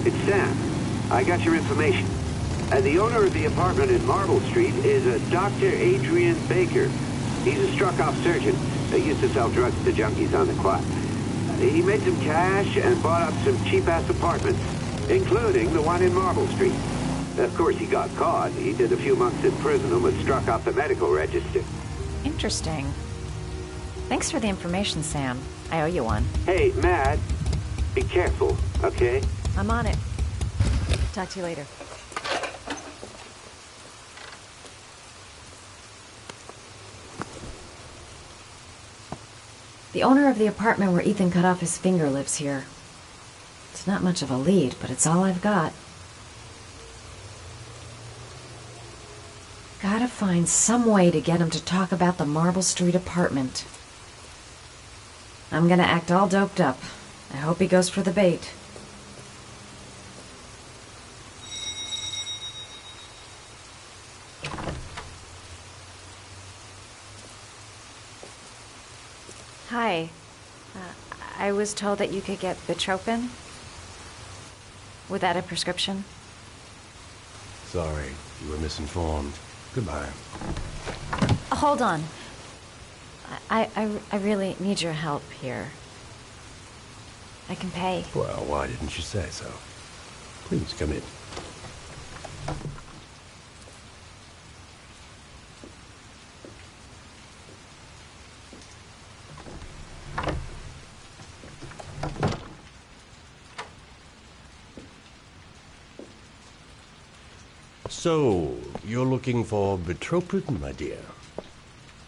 It's Sam. I got your information. The owner of the apartment in Marble Street is a Dr. Adrian Baker. He's a struck-off surgeon that used to sell drugs to junkies on the quad. He made some cash and bought up some cheap-ass apartments, including the one in Marble Street. Of course, he got caught. He did a few months in prison and was struck off the medical register. Interesting. Thanks for the information, Sam. I owe you one. Hey, Matt, be careful, okay? I'm on it. Talk to you later. The owner of the apartment where Ethan cut off his finger lives here. It's not much of a lead, but it's all I've got. Gotta find some way to get him to talk about the Marble Street apartment. I'm gonna act all doped up. I hope he goes for the bait. Hi. I was told that you could get Bitropin without a prescription. Sorry, you were misinformed. Goodbye. Hold on. I really need your help here. I can pay. Well, why didn't you say so? Please come in. So, you're looking for Bitropin, my dear?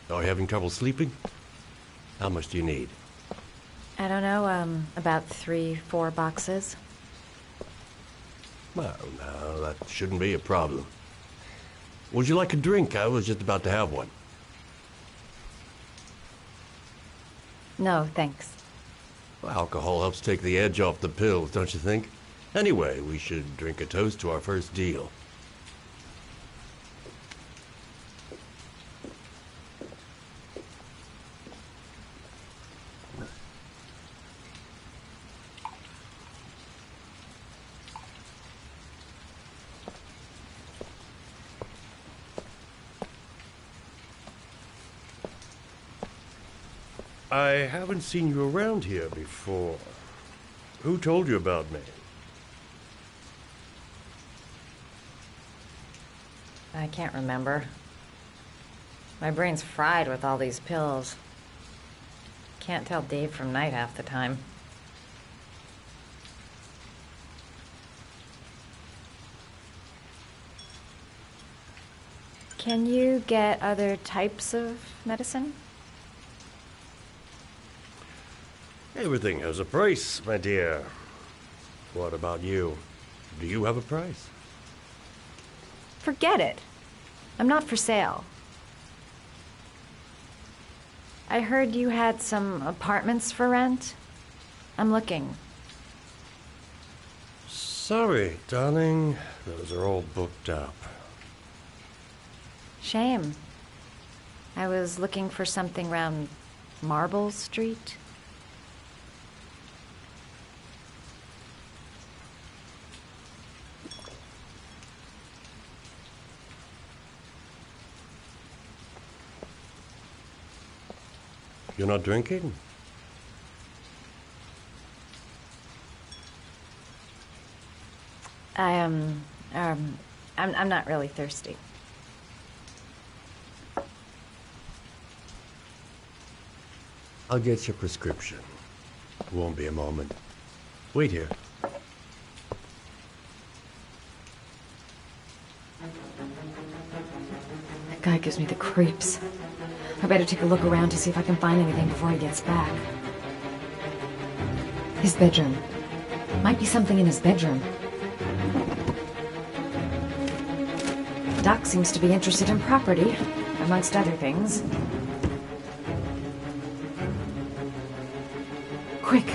Are you having trouble sleeping? How much do you need? I don't know, about 3-4 boxes. Well, no, that shouldn't be a problem. Would you like a drink? I was just about to have one. No, thanks. Well, alcohol helps take the edge off the pills, don't you think? Anyway, we should drink a toast to our first deal. I haven't seen you around here before. Who told you about me? I can't remember. My brain's fried with all these pills. Can't tell day from night half the time. Can you get other types of medicine? Everything has a price, my dear. What about you? Do you have a price? Forget it. I'm not for sale. I heard you had some apartments for rent. I'm looking. Sorry, darling. Those are all booked up. Shame. I was looking for something around Marble Street. You're not drinking? I'm not really thirsty. I'll get your prescription. Won't be a moment. Wait here. That guy gives me the creeps. I better take a look around to see if I can find anything before he gets back. His bedroom. Might be something in his bedroom. Doc seems to be interested in property, amongst other things. Quick!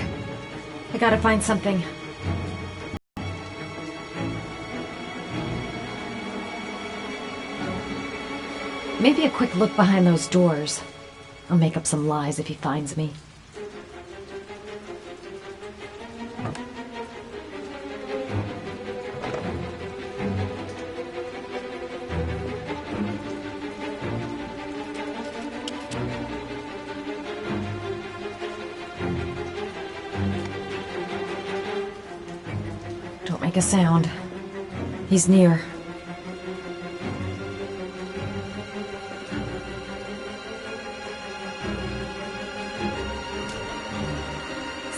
I gotta find something. Maybe a quick look behind those doors. I'll make up some lies if he finds me. make a sound. He's near.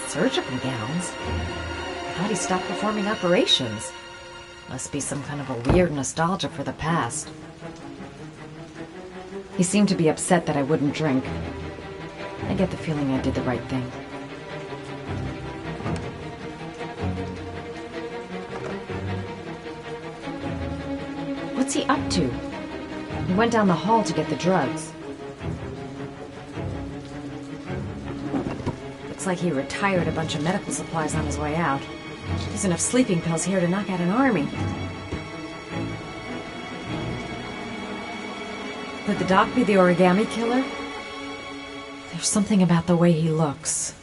Surgical gowns? I thought he stopped performing operations. Must be some kind of a weird nostalgia for the past. He seemed to be upset that I wouldn't drink. I get the feeling I did the right thing. What's he up to? He went down the hall to get the drugs. Looks like he retired a bunch of medical supplies on his way out. There's enough sleeping pills here to knock out an army. Could the doc be the origami killer? There's something about the way he looks.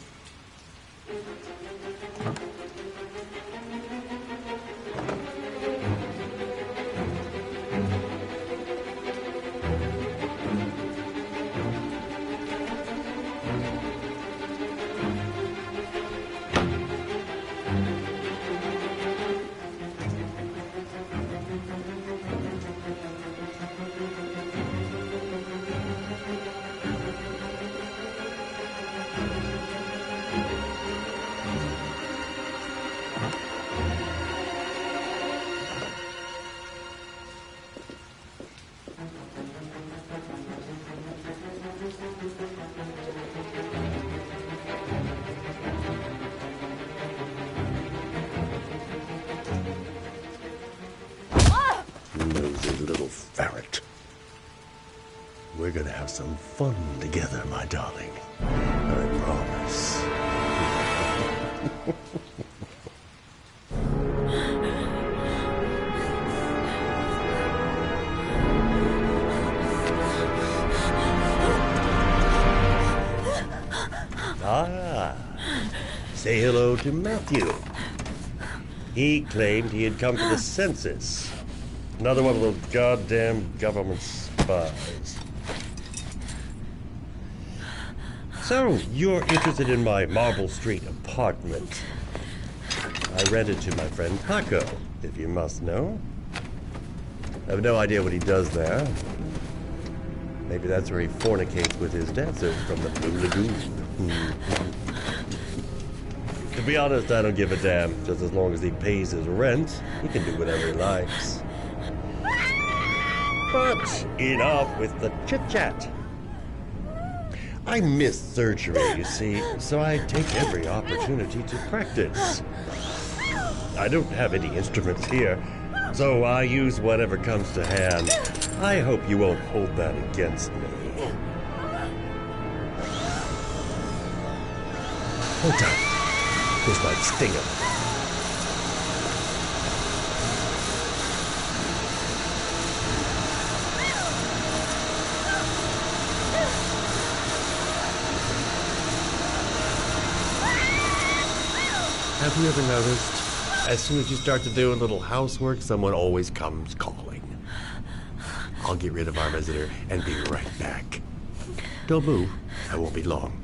Little ferret. We're gonna have some fun together, my darling. I promise. Say hello to Matthew. He claimed he had come to the census. Another one of those goddamn government spies. So, you're interested in my Marble Street apartment. I rented to my friend Taco, if you must know. I have no idea what he does there. Maybe that's where he fornicates with his dancers from the Blue Lagoon. To be honest, I don't give a damn. Just as long as he pays his rent, he can do whatever he likes. But enough with the chit-chat. I miss surgery, you see, so I take every opportunity to practice. I don't have any instruments here, so I use whatever comes to hand. I hope you won't hold that against me. Hold tight. This might sting him. Have you ever noticed, as soon as you start to do a little housework, someone always comes calling? I'll get rid of our visitor and be right back. Don't move. I won't be long.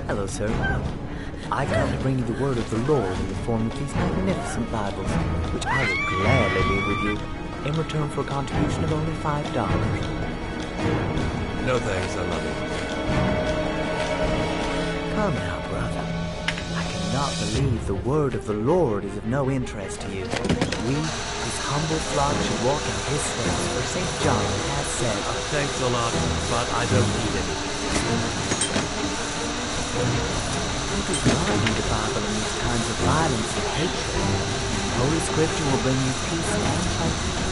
Hello, sir. I come to bring you the word of the Lord in the form of these magnificent Bibles, which I will gladly leave with you in return for a contribution of only $5. No thanks, I love it. Come now, brother. I cannot believe the word of the Lord is of no interest to you. We, his humble flock, should walk in his steps, for St. John has said. Thanks a lot, but I don't need any. You do not need a Bible in these times of violence and hatred. Holy Scripture will bring you peace and plenty.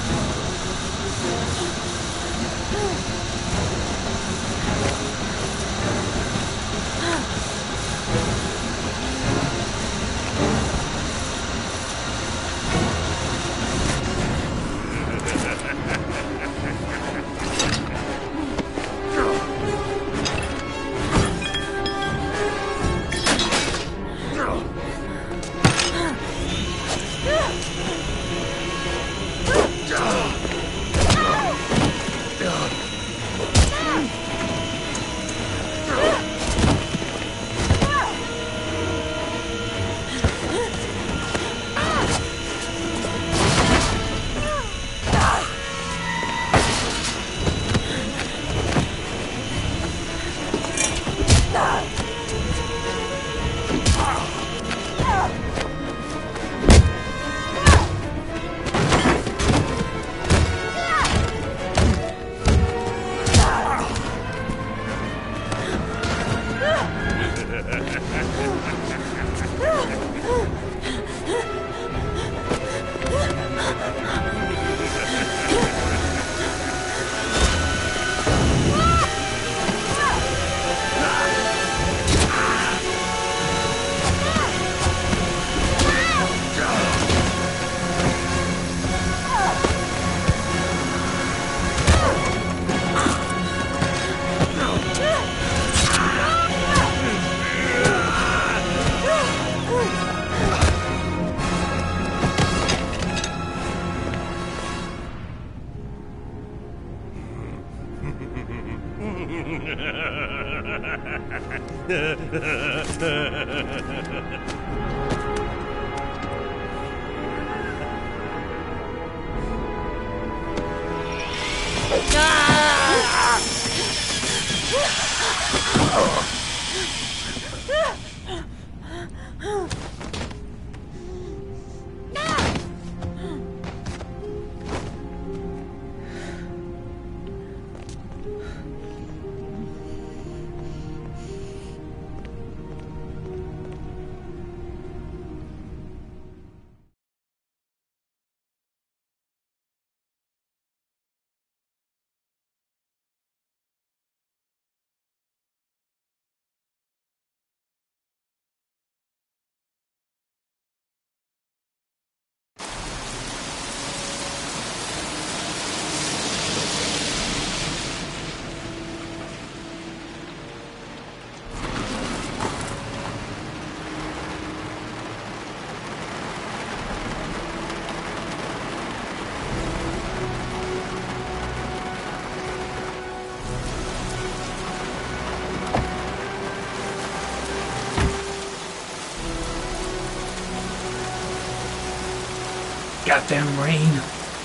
Goddamn rain.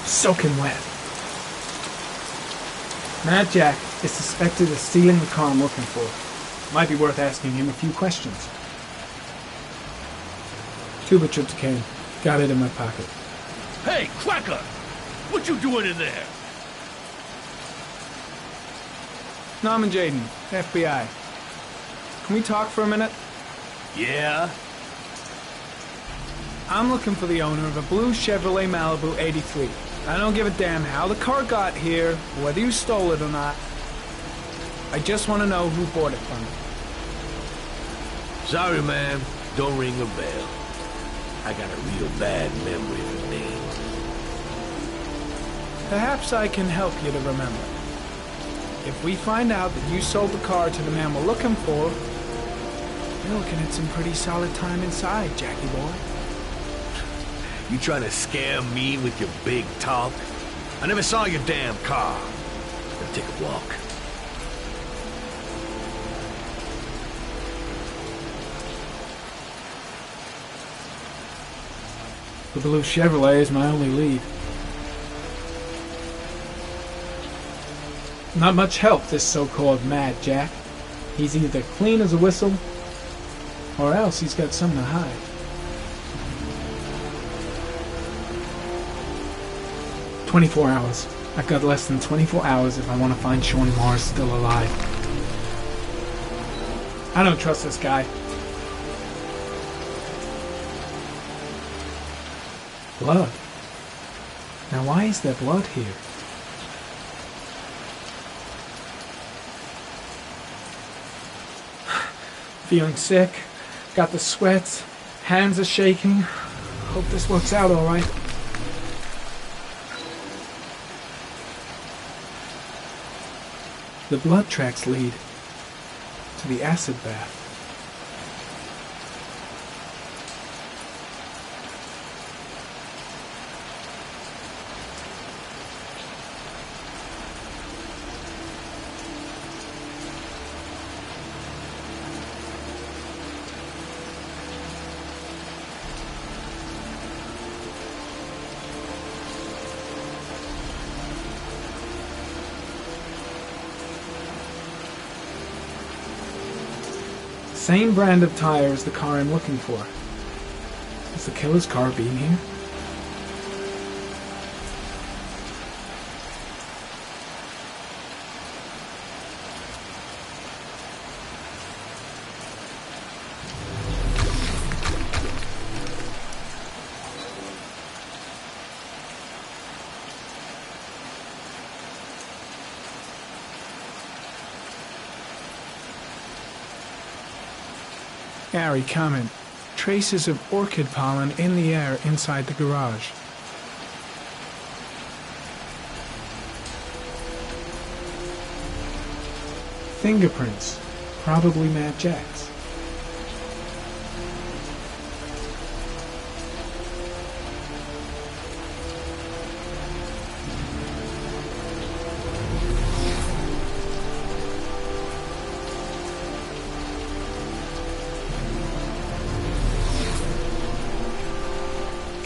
Soaking wet. Mad Jack is suspected of stealing the car I'm looking for. Might be worth asking him a few questions. Tube of tryptocane. Got it in my pocket. Hey, Cracker! What you doing in there? Norman Jaden, FBI. Can we talk for a minute? Yeah? I'm looking for the owner of a blue Chevrolet Malibu 83. I don't give a damn how the car got here, or whether you stole it or not. I just want to know who bought it from me. Sorry, man. Don't ring a bell. I got a real bad memory for names. Perhaps I can help you to remember. If we find out that you sold the car to the man we're looking for, you're looking at some pretty solid time inside, Jackie boy. You trying to scare me with your big talk? I never saw your damn car. Let's take a walk. The blue Chevrolet is my only lead. Not much help, this so-called Mad Jack. He's either clean as a whistle, or else he's got something to hide. "24 hours. I've got less than 24 hours if I want to find Sean Morris still alive." I don't trust this guy. Blood. Now why is there blood here? Feeling sick. Got the sweats. Hands are shaking. Hope this works out alright. The blood tracks lead to the acid bath. Same brand of tire as the car I'm looking for. Is the killer's car being here? Gary, comment. Traces of orchid pollen in the air inside the garage. Fingerprints. Probably Mad Jack's.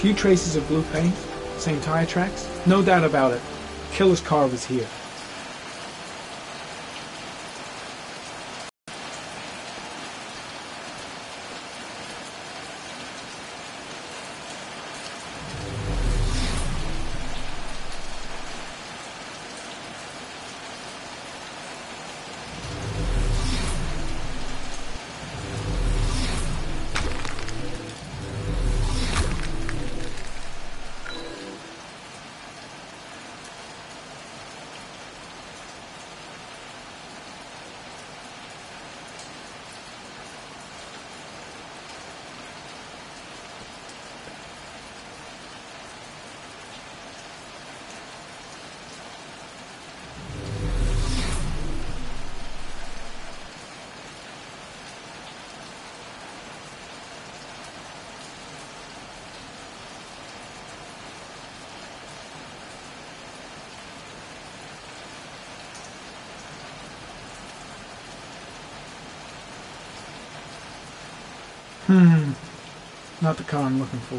Few traces of blue paint, same tire tracks. No doubt about it. Killer's car was here. Not the car I'm looking for.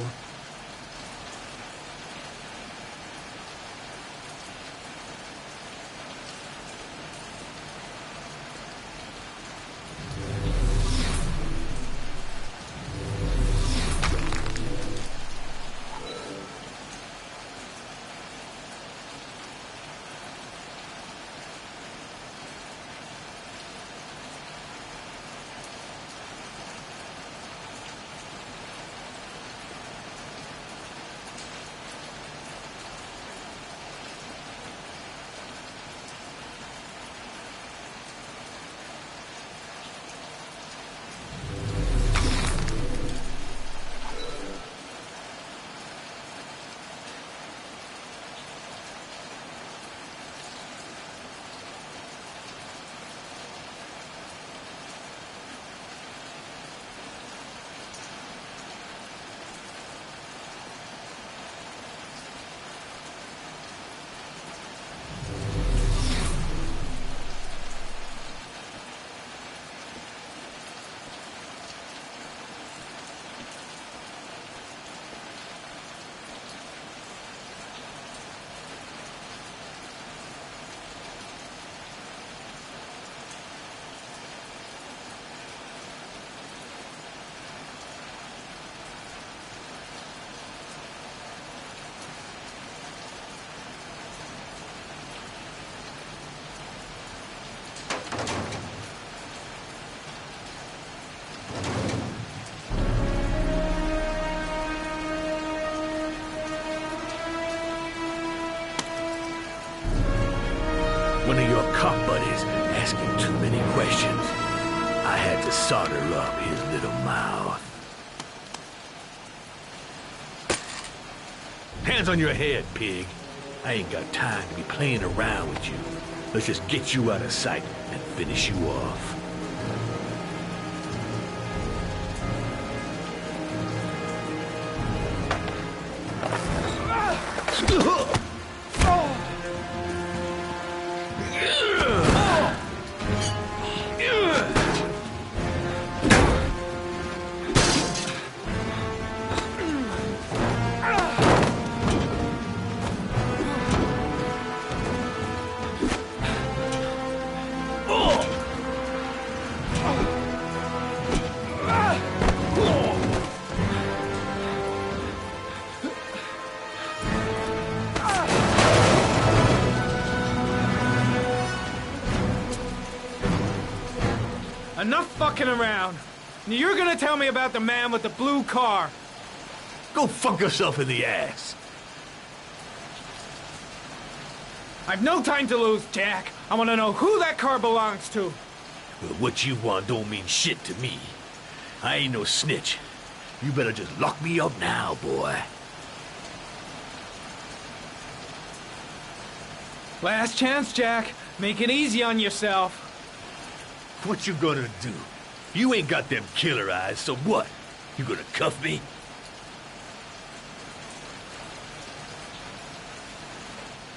One of your cop buddies asking too many questions. I had to solder up his little mouth. Hands on your head, pig. I ain't got time to be playing around with you. Let's just get you out of sight and finish you off. Enough fucking around. You're gonna tell me about the man with the blue car. Go fuck yourself in the ass. I've no time to lose, Jack. I want to know who that car belongs to. Well, what you want don't mean shit to me. I ain't no snitch. You better just lock me up now, boy. Last chance, Jack. Make it easy on yourself. What you gonna do? You ain't got them killer eyes, so what? You gonna cuff me?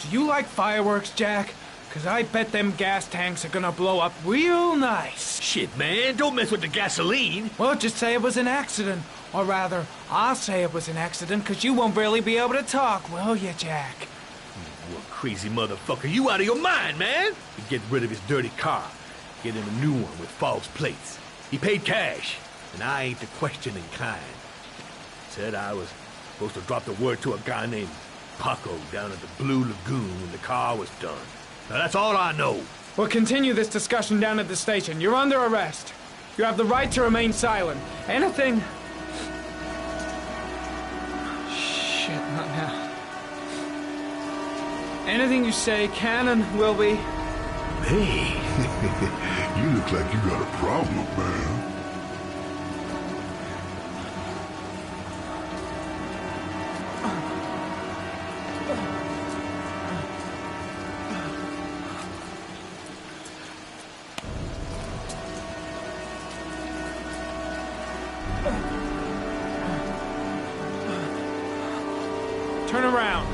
Do you like fireworks, Jack? 'cause I bet them gas tanks are gonna blow up real nice. Shit, man, don't mess with the gasoline. Well, just say it was an accident. Or rather, I'll say it was an accident, 'cause you won't really be able to talk, will you, Jack? You crazy motherfucker. You out of your mind, man. You get rid of his dirty car. Get him a new one with false plates. He paid cash, and I ain't the questioning kind. Said I was supposed to drop the word to a guy named Paco down at the Blue Lagoon when the car was done. Now that's all I know. We'll continue this discussion down at the station. You're under arrest. You have the right to remain silent. Anything... Shit, not now. Anything you say can and will be... Hey, You look like you got a problem, man. Turn around.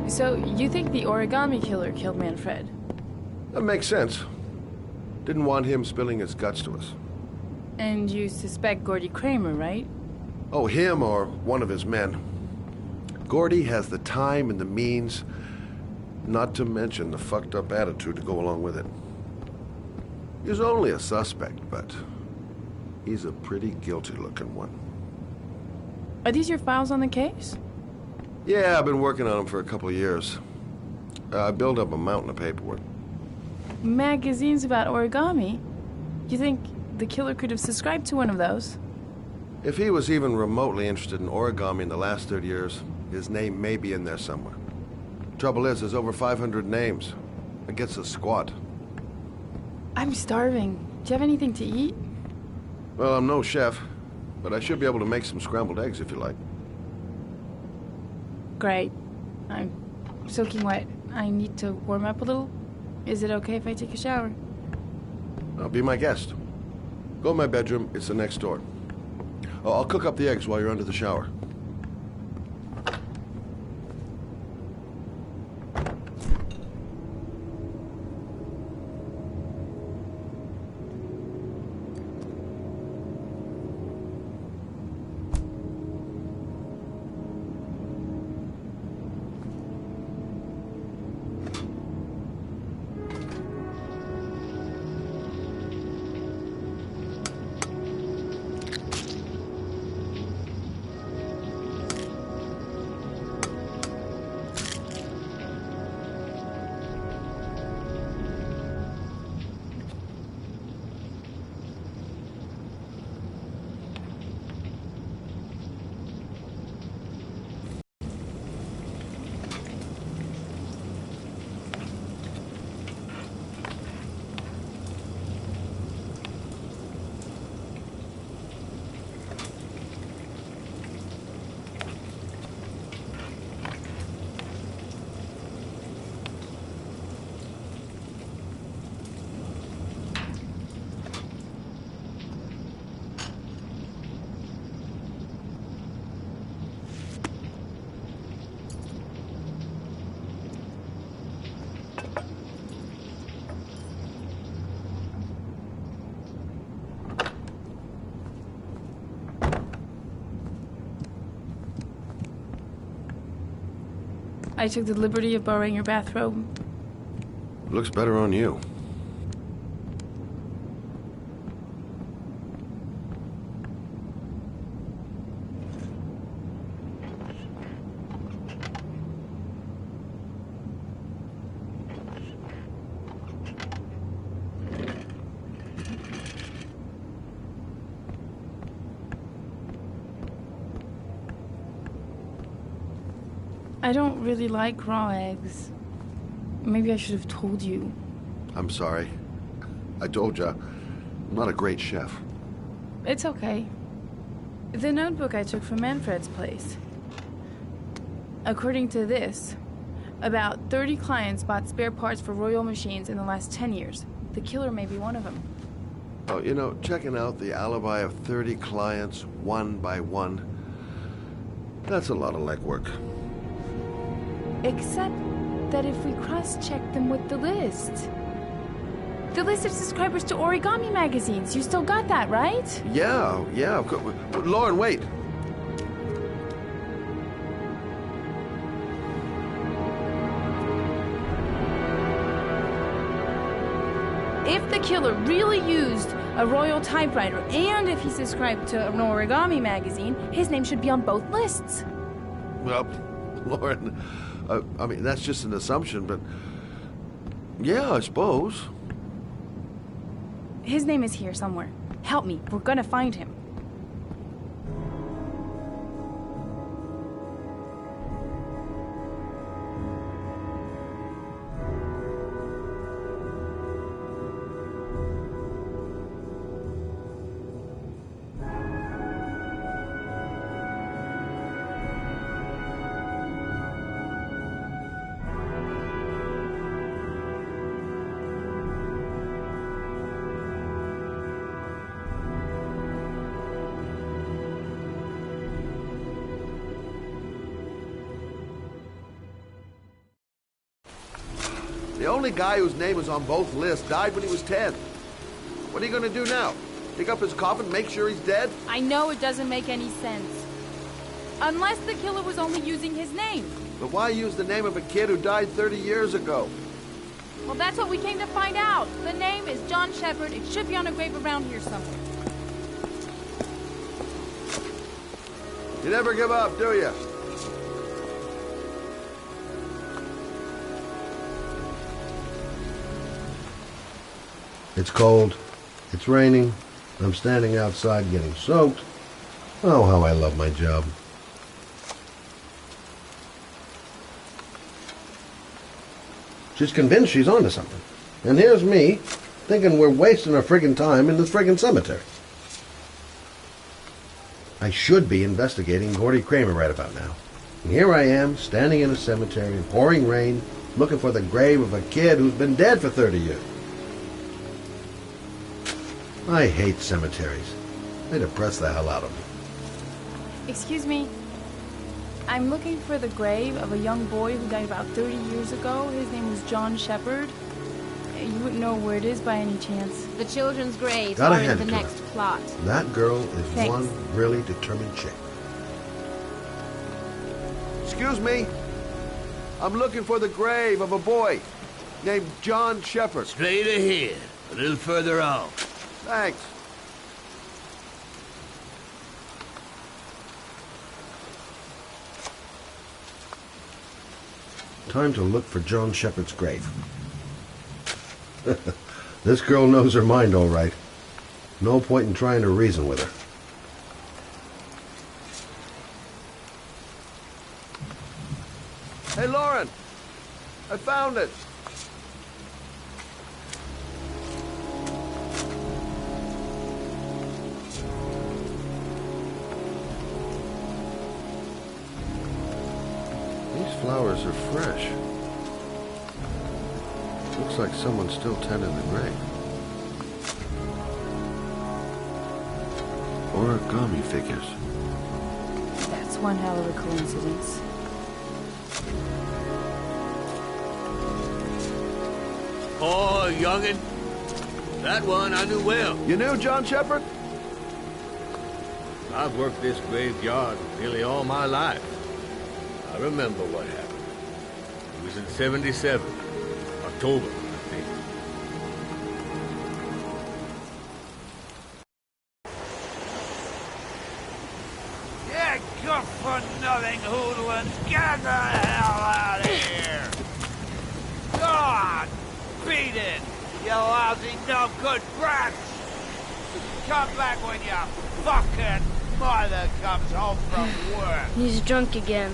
So, you think the origami killer killed Manfred? That makes sense. Didn't want him spilling his guts to us. And you suspect Gordy Kramer, right? Oh, him or one of his men. Gordy has the time and the means, not to mention the fucked up attitude to go along with it. He's only a suspect, but he's a pretty guilty-looking one. Are these your files on the case? Yeah, I've been working on him for a couple of years. I built up a mountain of paperwork. Magazines about origami? You think the killer could have subscribed to one of those? If he was even remotely interested in origami in the last 30 years, his name may be in there somewhere. Trouble is, there's over 500 names. It gets us squat. I'm starving. Do you have anything to eat? Well, I'm no chef, but I should be able to make some scrambled eggs if you like. Great. I'm soaking wet. I need to warm up a little. Is it okay if I take a shower? Be my guest. Go in my bedroom. It's the next door. Oh, I'll cook up the eggs while you're under the shower. I took the liberty of borrowing your bathrobe. Looks better on you. I don't really like raw eggs. Maybe I should have told you. I'm sorry. I told you, I'm not a great chef. It's okay. The notebook I took from Manfred's place. According to this, about 30 clients bought spare parts for Royal machines in the last 10 years. The killer may be one of them. Oh, you know, checking out the alibi of 30 clients one by one, that's a lot of legwork. Except that if we cross-check them with the list. The list of subscribers to Origami magazines. You still got that, right? Yeah, of course. Lauren, wait. If the killer really used a Royal typewriter, and if he subscribed to an Origami magazine, his name should be on both lists. Well, Lauren, I mean, that's just an assumption, but yeah, I suppose. His name is here somewhere. Help me. We're gonna find him. The only guy whose name was on both lists died when he was 10. What are you gonna do now? Pick up his coffin, make sure he's dead? I know it doesn't make any sense. Unless the killer was only using his name. But why use the name of a kid who died 30 years ago? Well, that's what we came to find out. The name is John Shepard. It should be on a grave around here somewhere. You never give up, do you? It's cold. It's raining. I'm standing outside getting soaked. Oh, how I love my job. She's convinced she's onto something. And here's me, thinking we're wasting our friggin' time in this friggin' cemetery. I should be investigating Gordy Kramer right about now. And here I am, standing in a cemetery in pouring rain, looking for the grave of a kid who's been dead for 30 years. I hate cemeteries. They depress the hell out of me. Excuse me. I'm looking for the grave of a young boy who died about 30 years ago. His name was John Shepard. You wouldn't know where it is by any chance. The children's graves Gotta are in hand the it to next her. plot. That girl is Thanks. one really determined chick. Excuse me. I'm looking for the grave of a boy named John Shepard. Straight ahead, a little further on. Thanks. Time to look for John Shepard's grave. This girl knows her mind all right. No point in trying to reason with her. Hey, Lauren! I found it! These flowers are fresh. Looks like someone still tending the grave. Origami figures. That's one hell of a coincidence. Oh, youngin'. That one I knew well. You knew John Shepard? I've worked this graveyard nearly all my life. I remember what happened. It was in 77. October, I think. Yeah, good for nothing hoodlums. Get the hell out of here! God, beat it, you lousy no good brats! Come back when your fucking mother comes home from work. He's drunk again.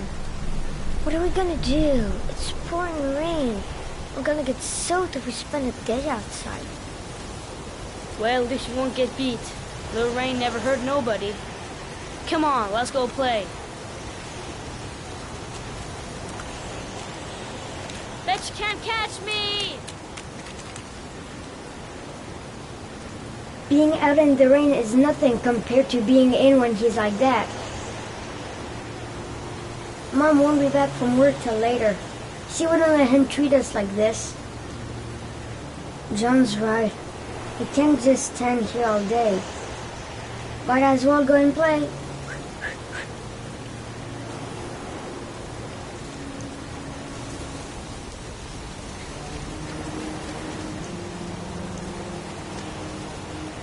What are we gonna do? It's pouring rain. We're gonna get soaked if we spend a day outside. Well, at least you won't get beat. Little rain never hurt nobody. Come on, let's go play. Bet you can't catch me! Being out in the rain is nothing compared to being in when he's like that. Mom won't be back from work till later. She wouldn't let him treat us like this. John's right. He can't just stand here all day. Might as well go and play.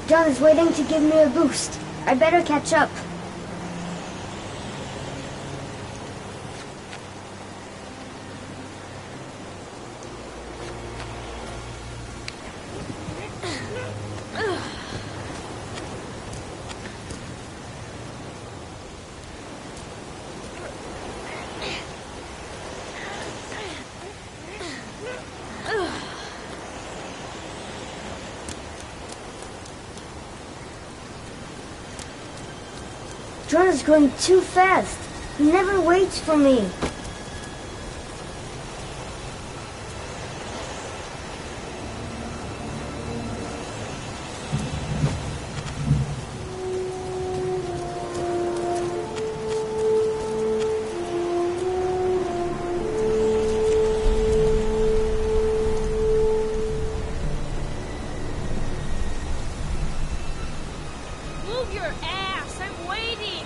John is waiting to give me a boost. I better catch up. John is going too fast. He never waits for me. Move your ass! I'm waiting!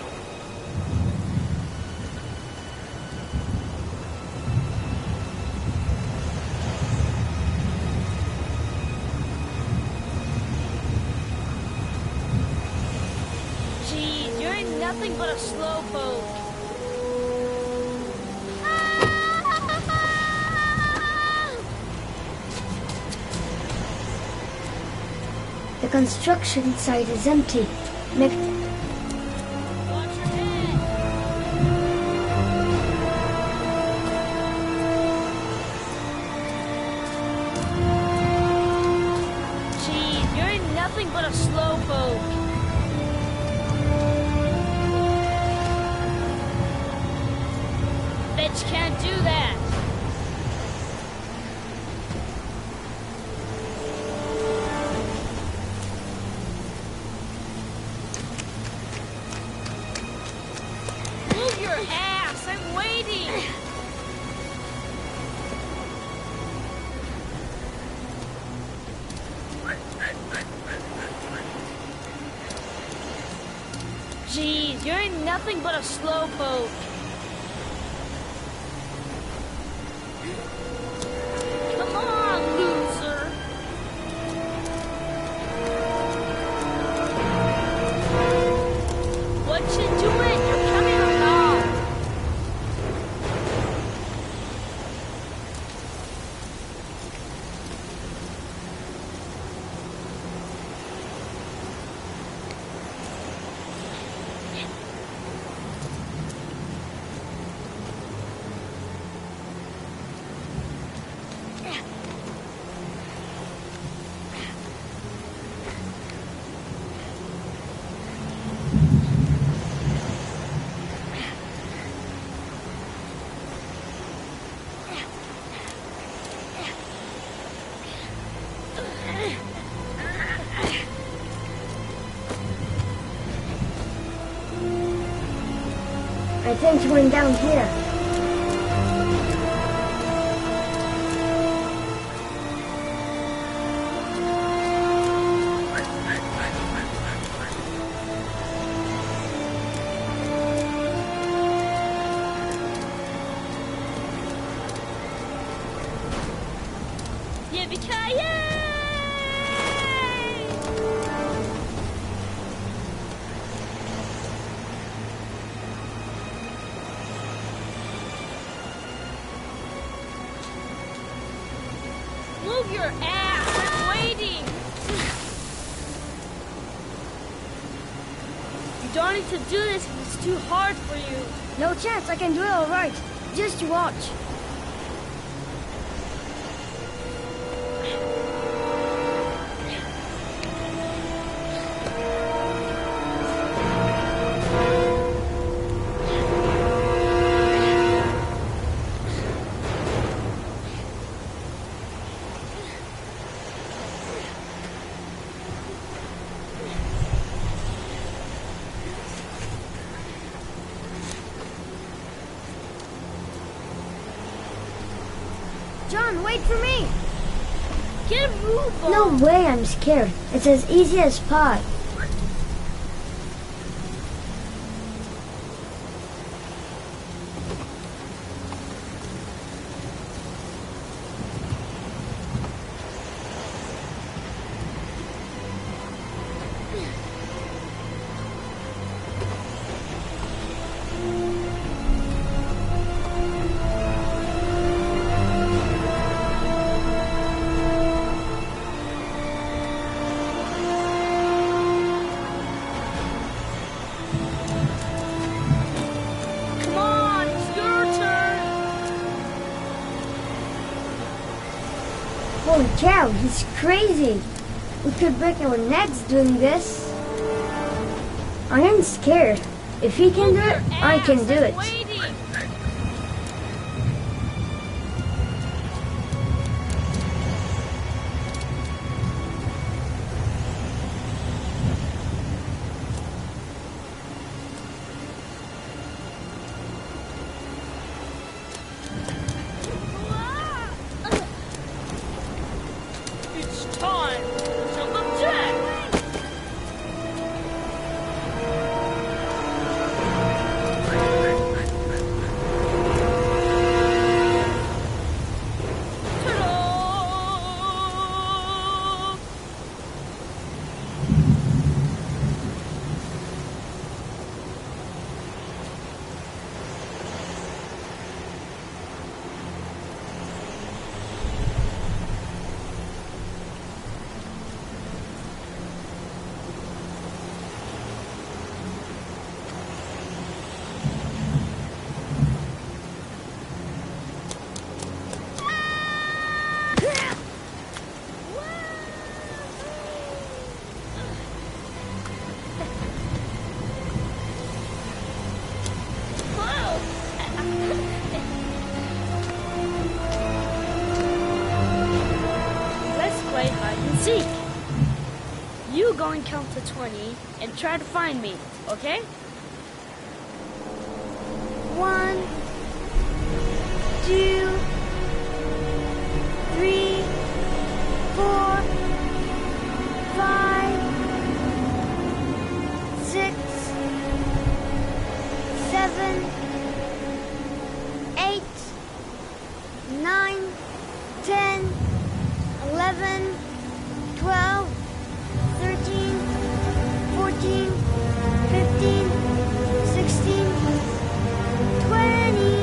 Jeez, you're nothing but a slowpoke. The construction site is empty. Watch your head! Jeez, you're nothing but a slowpoke. Bet you can't do that. Move your ass! I'm waiting! Jeez, you're nothing but a slowpoke. Come on, loser! What you doing? You're coming along. I think he went down here. Yippee-ki-yay! Move your ass! I'm waiting! You don't need to do this if it's too hard for you. No chance, I can do it all right. Just watch. John, wait for me! Get a move on! No way I'm scared. It's as easy as pie. Come on, it's your turn! Holy cow, he's crazy. We could break our necks doing this. I am scared. If he can do it, I can do it. Waiting! It's time! Jump up, Jack! Ta-da! Let's play hide and seek. You go and count to 20 and try to find me, okay? 1, 2, 3, 4, 5, 6, 7, 8, 9, 10, 11, 12, 13, 14, 15, 16, 20.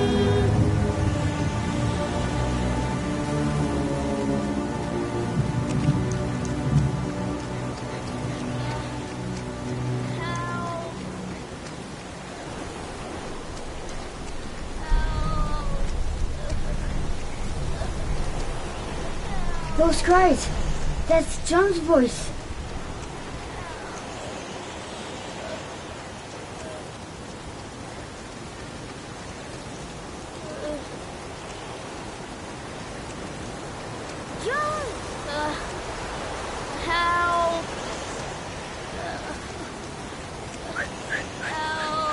Those cries, that's John's voice. John! Help! Help!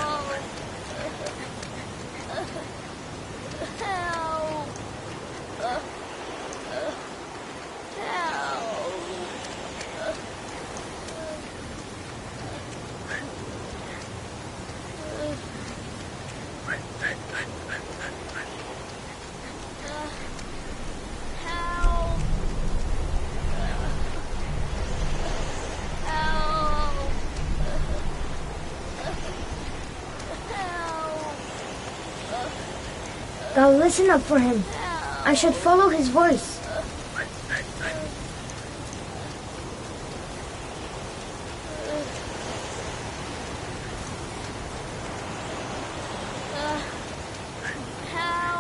I'll listen up for him. I should follow his voice. Help!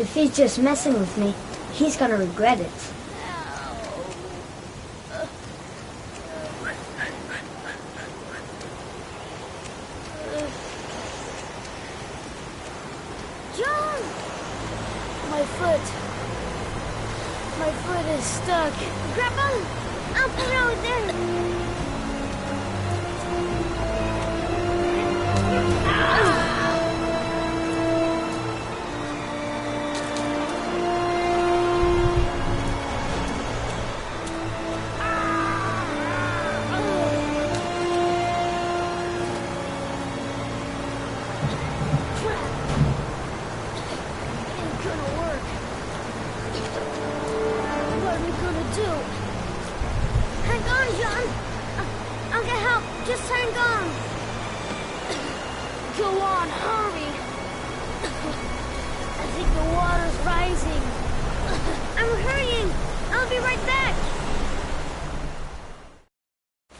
If he's just messing with me, he's gonna regret it. John! My foot. My foot is stuck. Grandpa, I'll put it over there.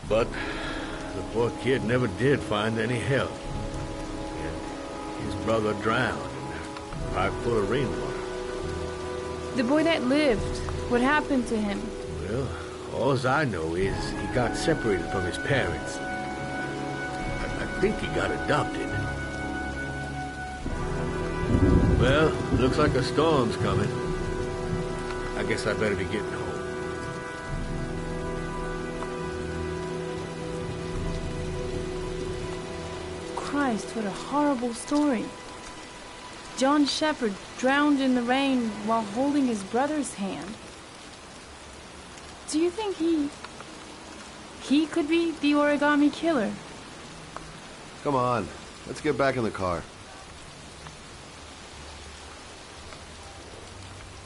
But the poor kid never did find any help. And his brother drowned in a pipe full of rainwater. The boy that lived, what happened to him? Well, all I know is he got separated from his parents. I think he got adopted. Well, looks like a storm's coming. I guess I better be getting home. Christ, what a horrible story. John Shepherd drowned in the rain while holding his brother's hand. Do you think he could be the origami killer? Come on, let's get back in the car.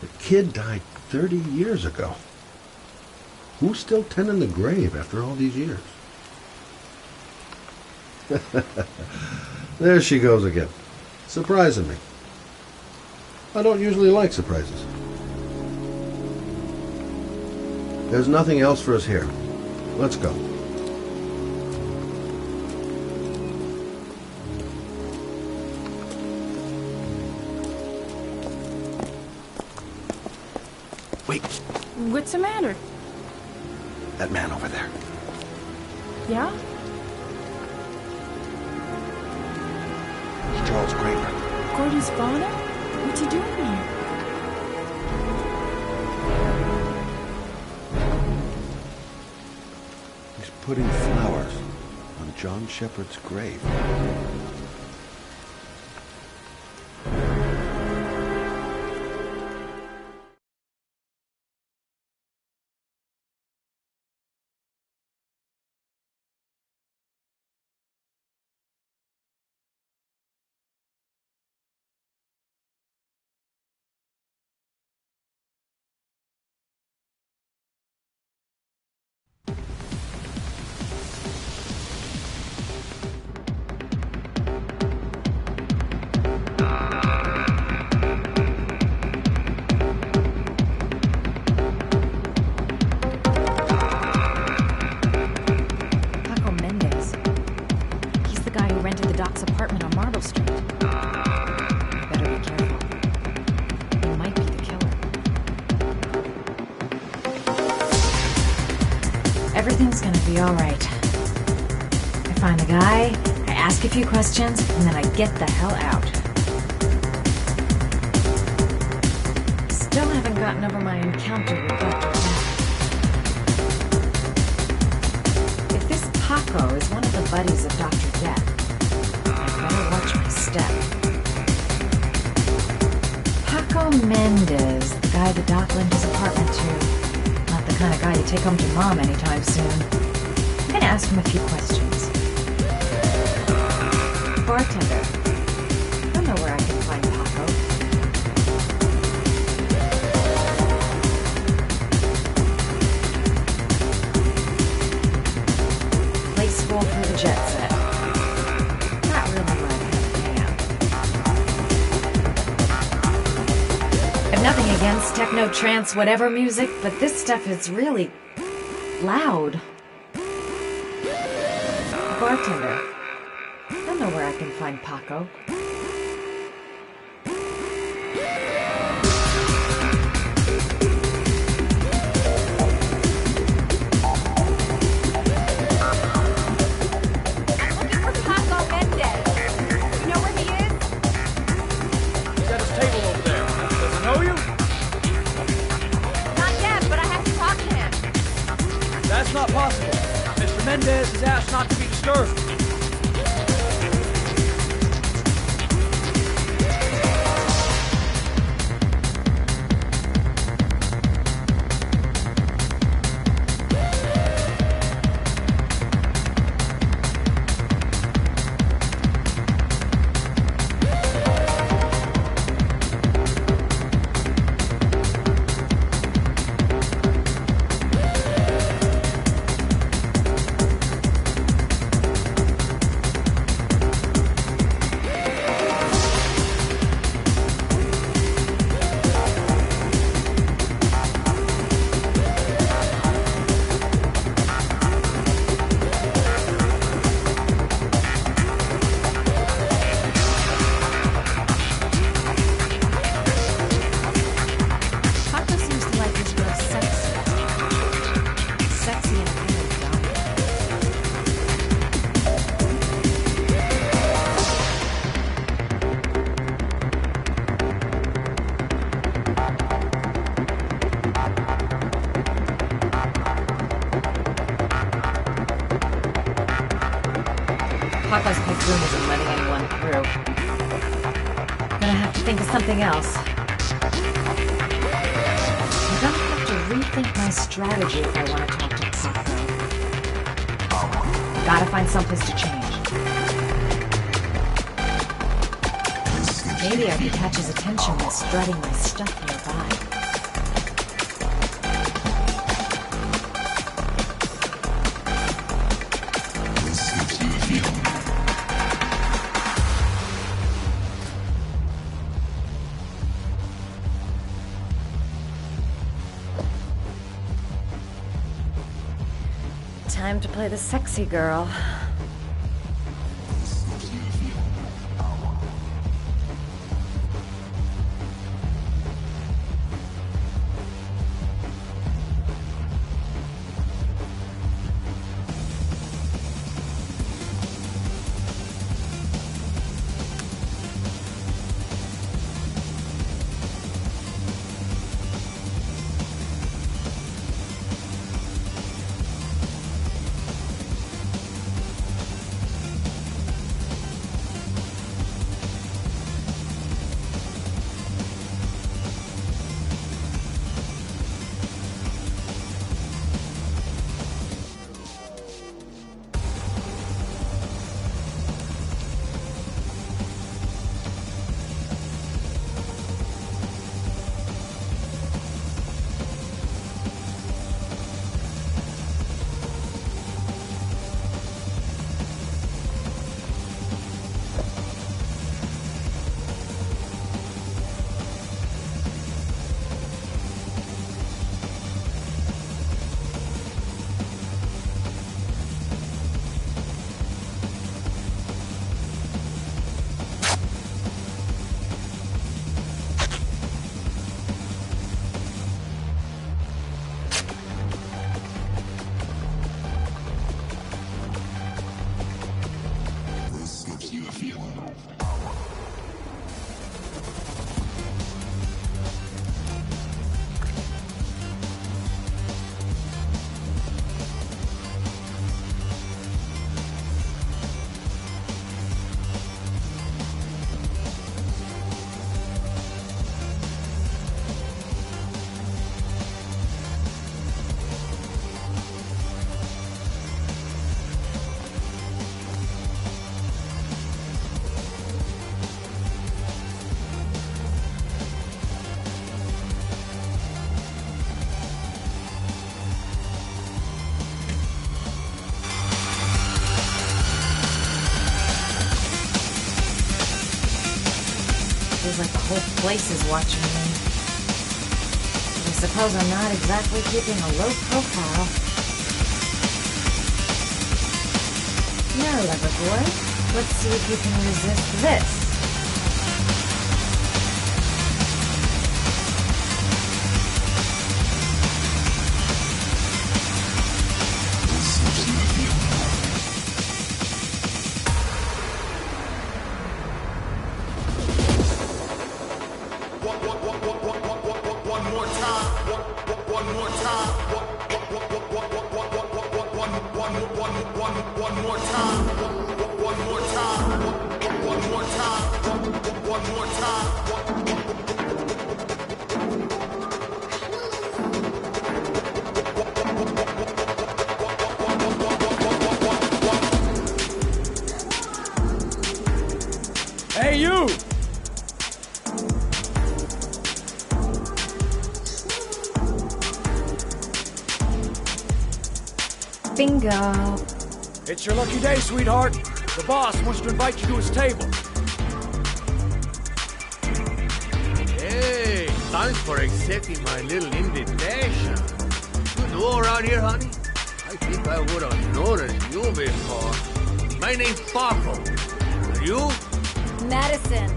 The kid died 30 years ago. Who's still tending the grave after all these years? There she goes again, surprising me. I don't usually like surprises. There's nothing else for us here. Let's go. Wait. What's the matter? That man over there. Yeah? It's Charles Kramer. Gordy's father? What's he doing here? He's putting flowers on John Shepherd's grave. Everything's gonna be alright. I find the guy, I ask a few questions, and then I get the hell out. Still haven't gotten over my encounter with Dr. Death. If this Paco is one of the buddies of Dr. Death, I better watch my step. Paco Mendez, the guy the doc lent his apartment to. Not the kind of guy you take home to mom anytime soon. I'm gonna ask him a few questions. Bartender. I don't know where I can find Paco. Play school for the jet set. Not really where I have a I've nothing against techno, trance, whatever music, but this stuff is really loud. Bartender. I don't know where I can find Paco. Papa's tycoon isn't letting anyone through. Gonna have to think of something else. I'm gonna have to rethink my strategy if I want to talk to Paco. Gotta find someplace to change. Maybe I could catch his attention by strutting my stuff nearby. Time to play the sexy girl. Feels like the whole place is watching me. I suppose I'm not exactly keeping a low profile. Now, lover boy, let's see if you can resist this. Hey, you! Bingo. It's your lucky day, sweetheart. The boss wants to invite you to his table. Hey, thanks for accepting my little invitation. You new around here, honey? I think I would have noticed you before. My name's Paco. And you? Madison.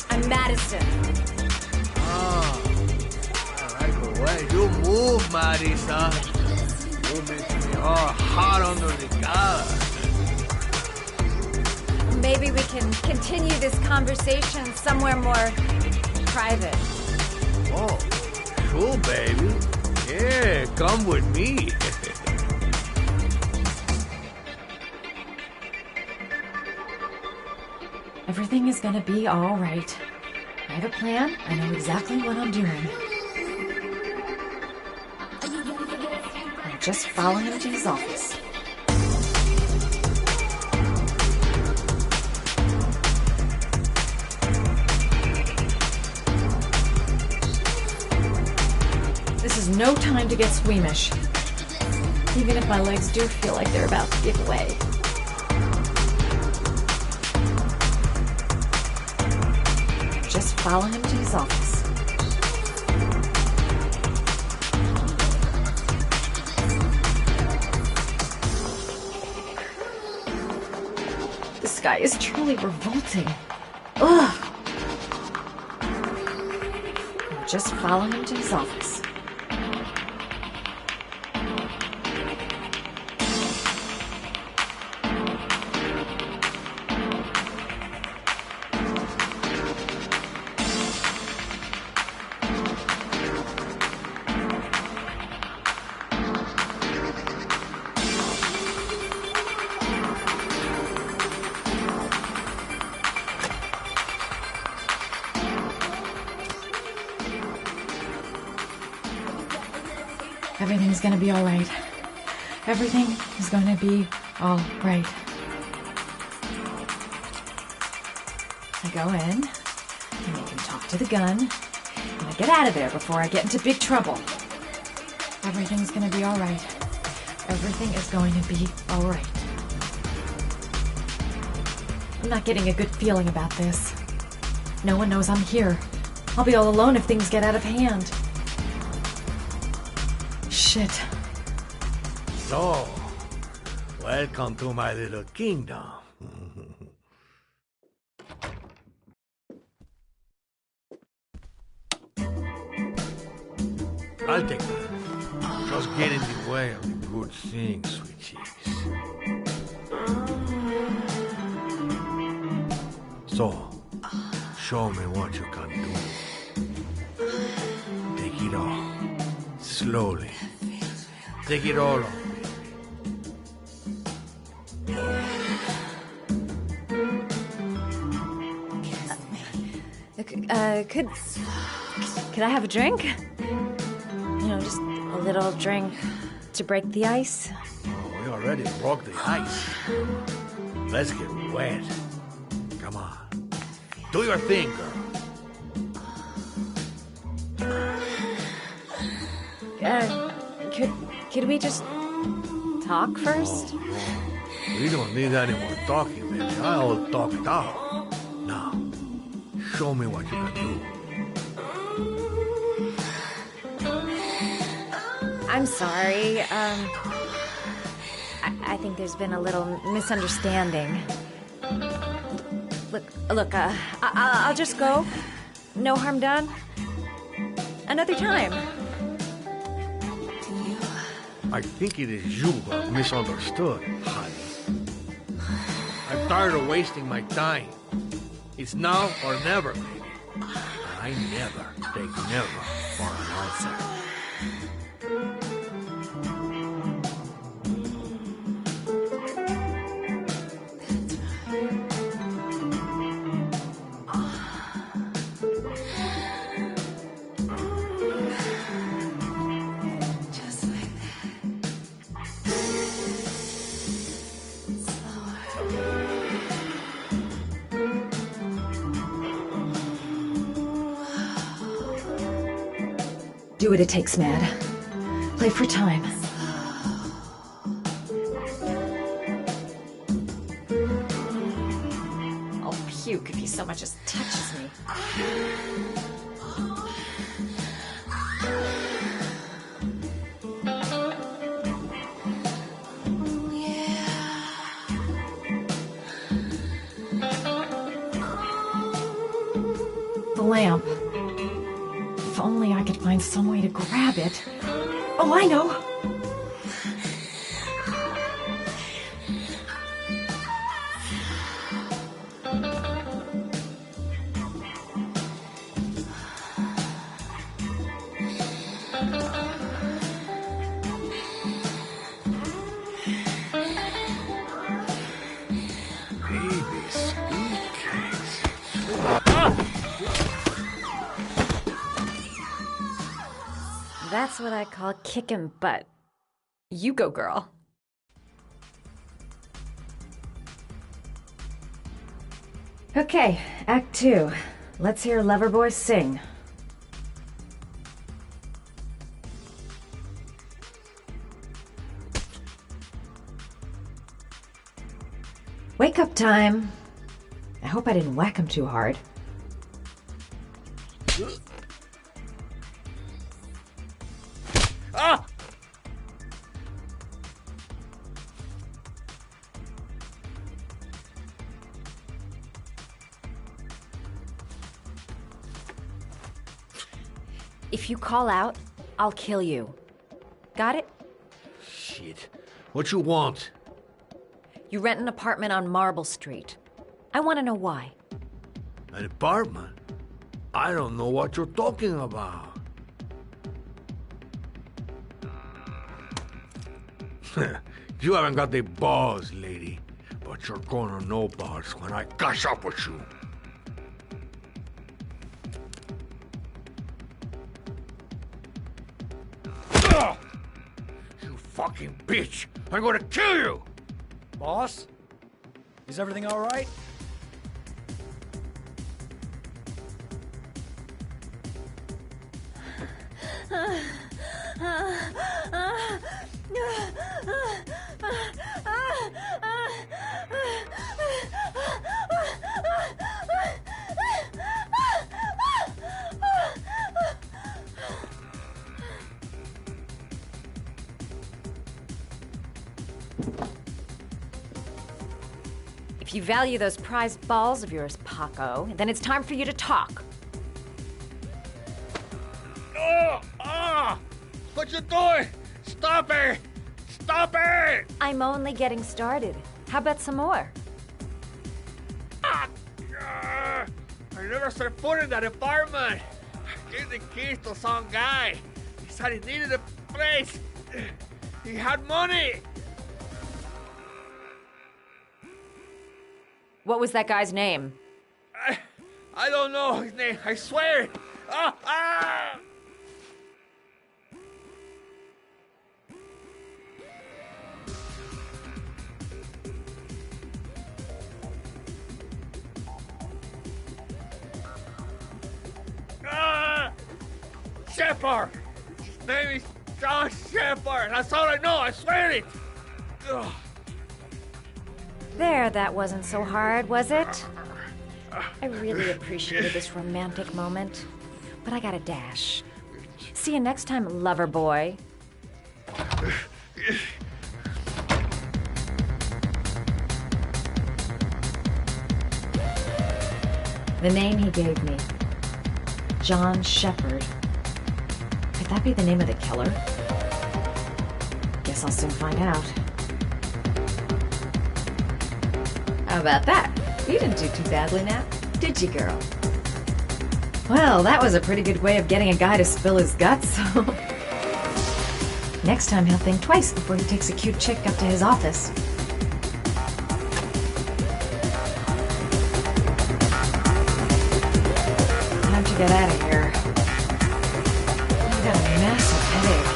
I'm Madison. Ah, I like the way you move, Marisa. You make me all hot under the collar. Maybe we can continue this conversation somewhere more private. Oh, sure, baby. Yeah, come with me. Everything is gonna be all right. I have a plan. I know exactly what I'm doing. I'm just following him to his office. This is no time to get squeamish. Even if my legs do feel like they're about to give way. Just follow him to his office. This guy is truly revolting. Ugh! Just follow him to his office. Everything's gonna be all right. Everything is gonna be all right. I go in, I make him talk to the gun, and I get out of there before I get into big trouble. Everything's gonna be all right. Everything is going to be all right. I'm not getting a good feeling about this. No one knows I'm here. I'll be all alone if things get out of hand. Shit. So, welcome to my little kingdom. I'll take that. Just get in the way of the good things, sweet cheeks. So, show me what you can do. Take it all. Slowly. Take it all off, baby. Could I have a drink? You know, just a little drink to break the ice. Oh, we already broke the ice. Let's get wet. Come on. Do your thing, girl. Could we just talk first? Oh, we don't need any more talking, baby. I'll talk it out. Now, show me what you can do. I'm sorry. I think there's been a little misunderstanding. Look, I'll just go. No harm done. Another time. I think it is you who have misunderstood, honey. I'm tired of wasting my time. It's now or never, baby. I never take never for an answer. Do what it takes, Mad. Play for time. I'll puke if he so much as touches me. The lamp. If only I could find some way to grab it. Oh, I know! Baby, sweet cake. that's what I call kicking butt. You go, girl. Okay, Act 2. Let's hear Loverboy sing. Wake up time. I hope I didn't whack him too hard. Ah! If you call out, I'll kill you. Got it? Shit. What you want? You rent an apartment on Marble Street. I want to know why. An apartment? I don't know what you're talking about. You haven't got the balls, lady. But you're gonna know balls when I catch up with you. Ugh! You fucking bitch! I'm gonna kill you! Boss? Is everything all right? If you value those prized balls of yours, Paco, then it's time for you to talk. Oh! Ah! What you doing? Stop it! Stop it! I'm only getting started. How about some more? Ah! I never set foot in that apartment. I gave the keys to some guy. He said he needed a place. He had money. What was that guy's name? I don't know his name. I swear. Ah! Ah! Shepard! His name is John Shepard! That's all I know, I swear it! Ugh. There, that wasn't so hard, was it? I really appreciated this romantic moment, but I gotta dash. See you next time, lover boy. The name he gave me, John Shepard. Could that be the name of the killer? Guess I'll soon find out. How about that? You didn't do too badly now, did you, girl? Well, that was a pretty good way of getting a guy to spill his guts. Next time he'll think twice before he takes a cute chick up to his office. Time to get out of here. I've got a massive headache.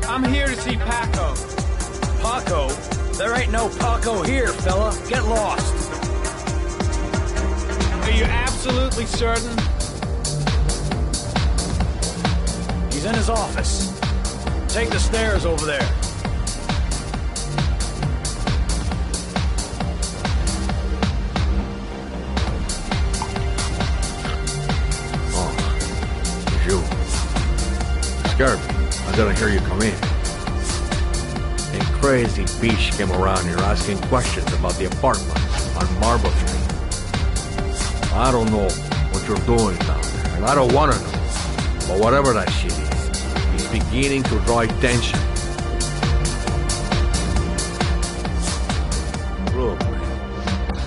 I'm here to see Paco. Paco? There ain't no Paco here, fella. Get lost. Are you absolutely certain? He's in his office. Take the stairs over there. you. Scared me. I didn't hear you come in. A crazy bitch came around here asking questions about the apartment on Marble Street. I don't know what you're doing down there, and I don't want to know. But whatever that shit is, it's beginning to draw attention. Look,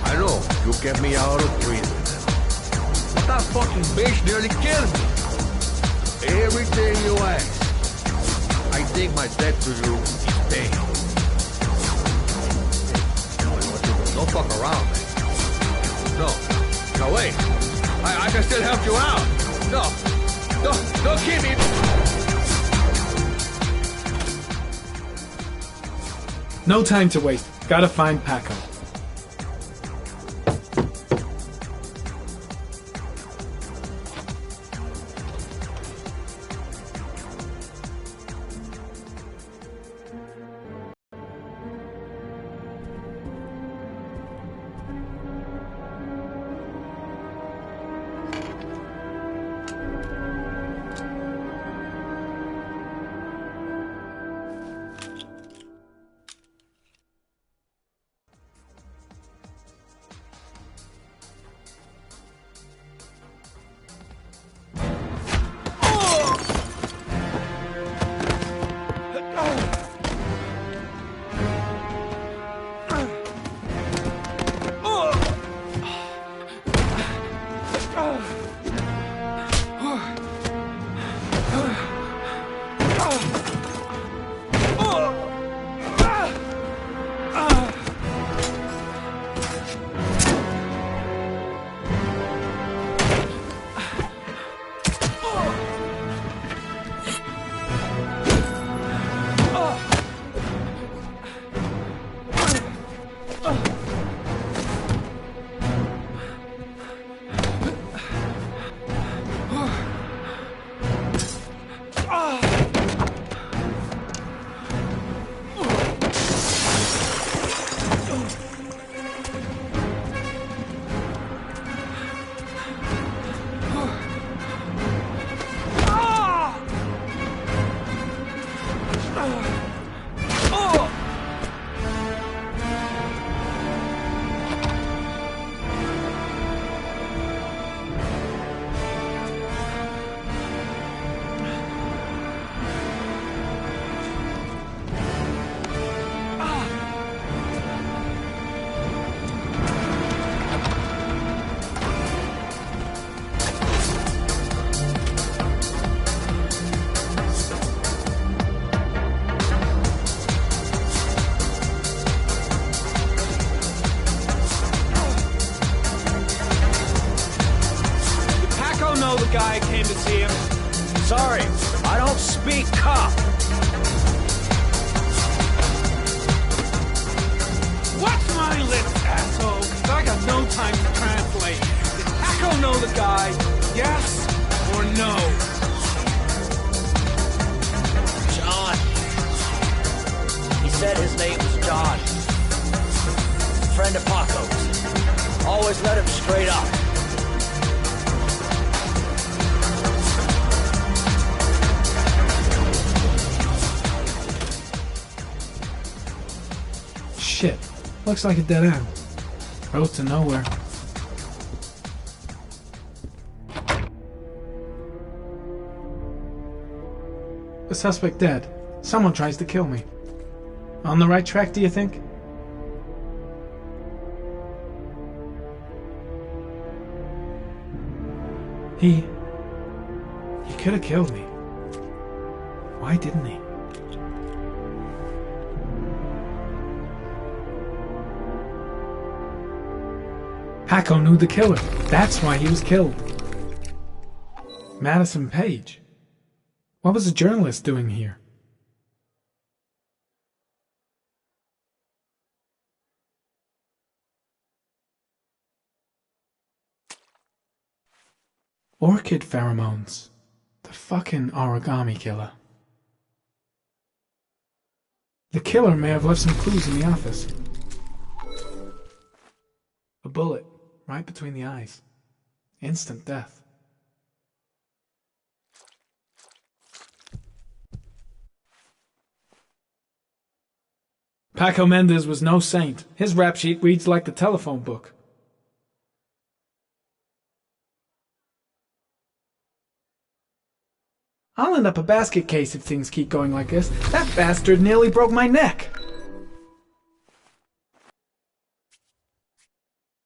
I know you kept me out of prison, but that fucking bitch nearly killed me. Everything you ask, I think my debt to you is paid. Don't fuck around, man. No, wait. I can still help you out. Don't keep me. No time to waste. Gotta find Paco. Guy came to see him. Sorry, I don't speak cop. Watch my lips, asshole, 'cause I got no time to translate. Did Paco know the guy? Yes or no? John. He said his name was John. Friend of Paco's. Always let him straight up. Shit. Looks like a dead end. Road to nowhere. The suspect dead. Someone tries to kill me. On the right track, do you think? He could have killed me. Why didn't he? Paco knew the killer. That's why he was killed. Madison Page. What was a journalist doing here? Orchid pheromones. The fucking origami killer. The killer may have left some clues in the office. A bullet. Right between the eyes. Instant death. Paco Mendez was no saint. His rap sheet reads like the telephone book. I'll end up a basket case if things keep going like this. That bastard nearly broke my neck.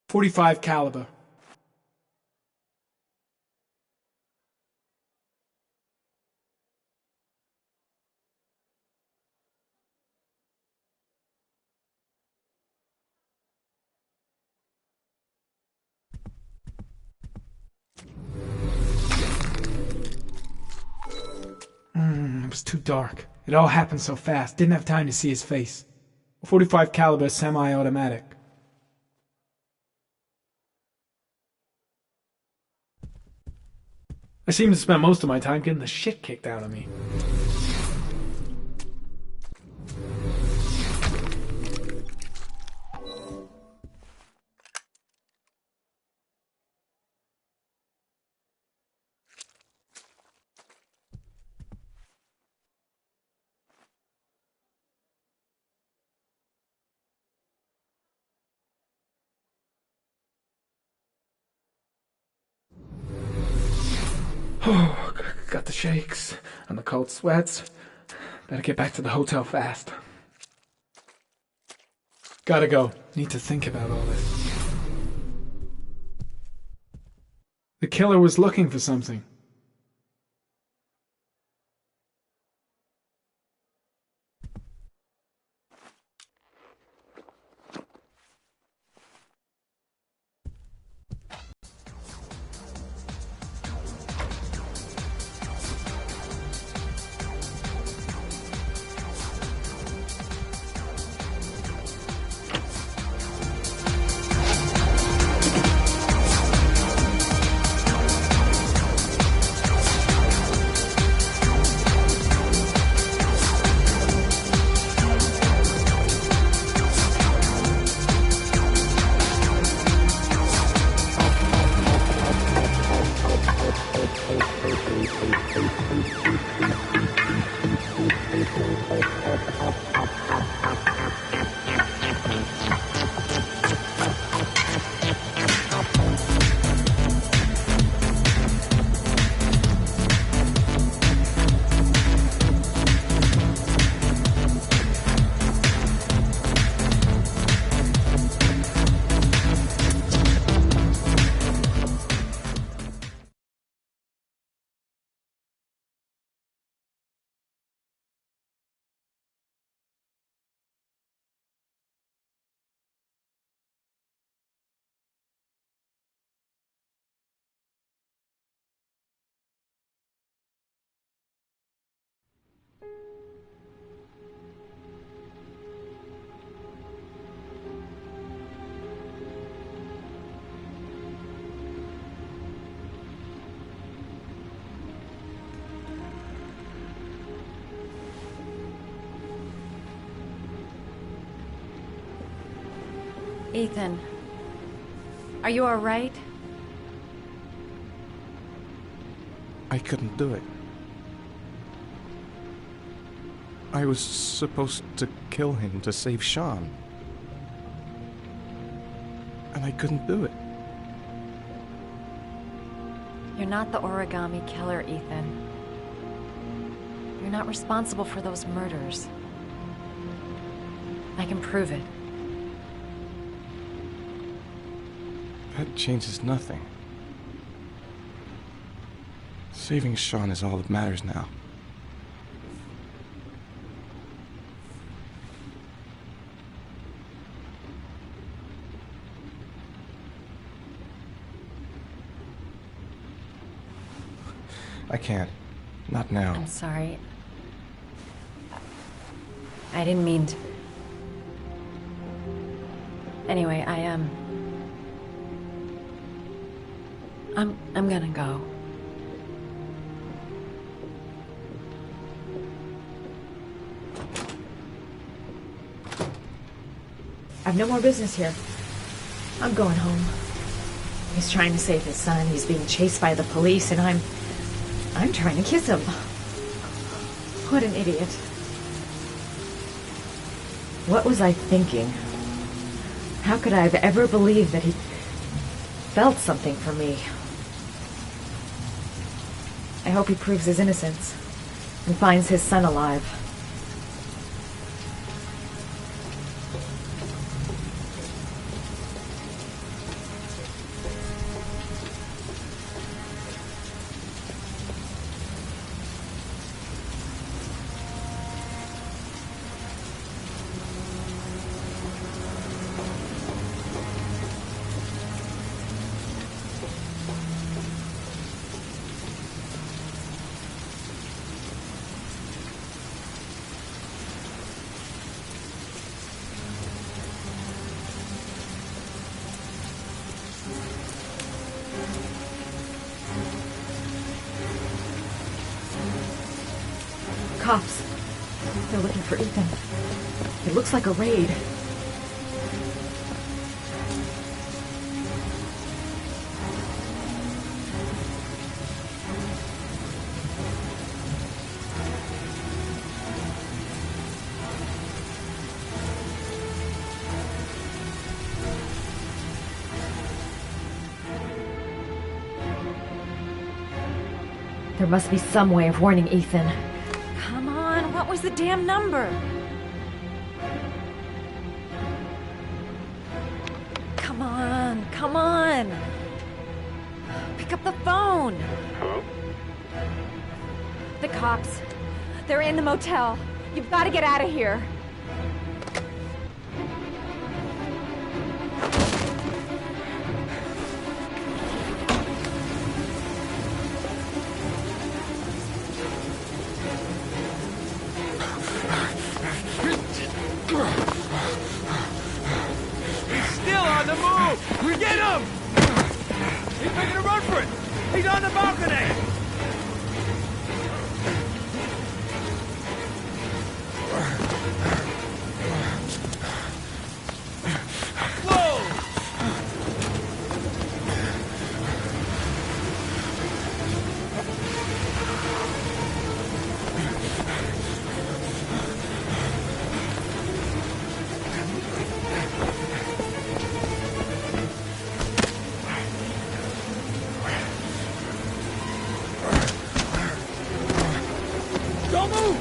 45 caliber. It was too dark. It all happened so fast. Didn't have time to see his face. 45 caliber semi-automatic. I seem to spend most of my time getting the shit kicked out of me. Oh, got the shakes and the cold sweats. Better get back to the hotel fast. Gotta go. Need to think about all this. The killer was looking for something. Ethan, are you all right? I couldn't do it. I was supposed to kill him to save Sean. And I couldn't do it. You're not the origami killer, Ethan. You're not responsible for those murders. I can prove it. That changes nothing. Saving Sean is all that matters now. I can't. Not now. I'm sorry. I didn't mean to. Anyway, I'm gonna go. I've no more business here. I'm going home. He's trying to save his son. He's being chased by the police, and I'm trying to kiss him. What an idiot. What was I thinking? How could I have ever believed that he felt something for me? I hope he proves his innocence and finds his son alive. Cops. They're looking for Ethan. It looks like a raid. There must be some way of warning Ethan. Come on, what was the damn number? Come on, come on. Pick up the phone. Hello? The cops. They're in the motel. You've got to get out of here. Still on the move! We get him! He's making a run for it! He's on the balcony! Don't move!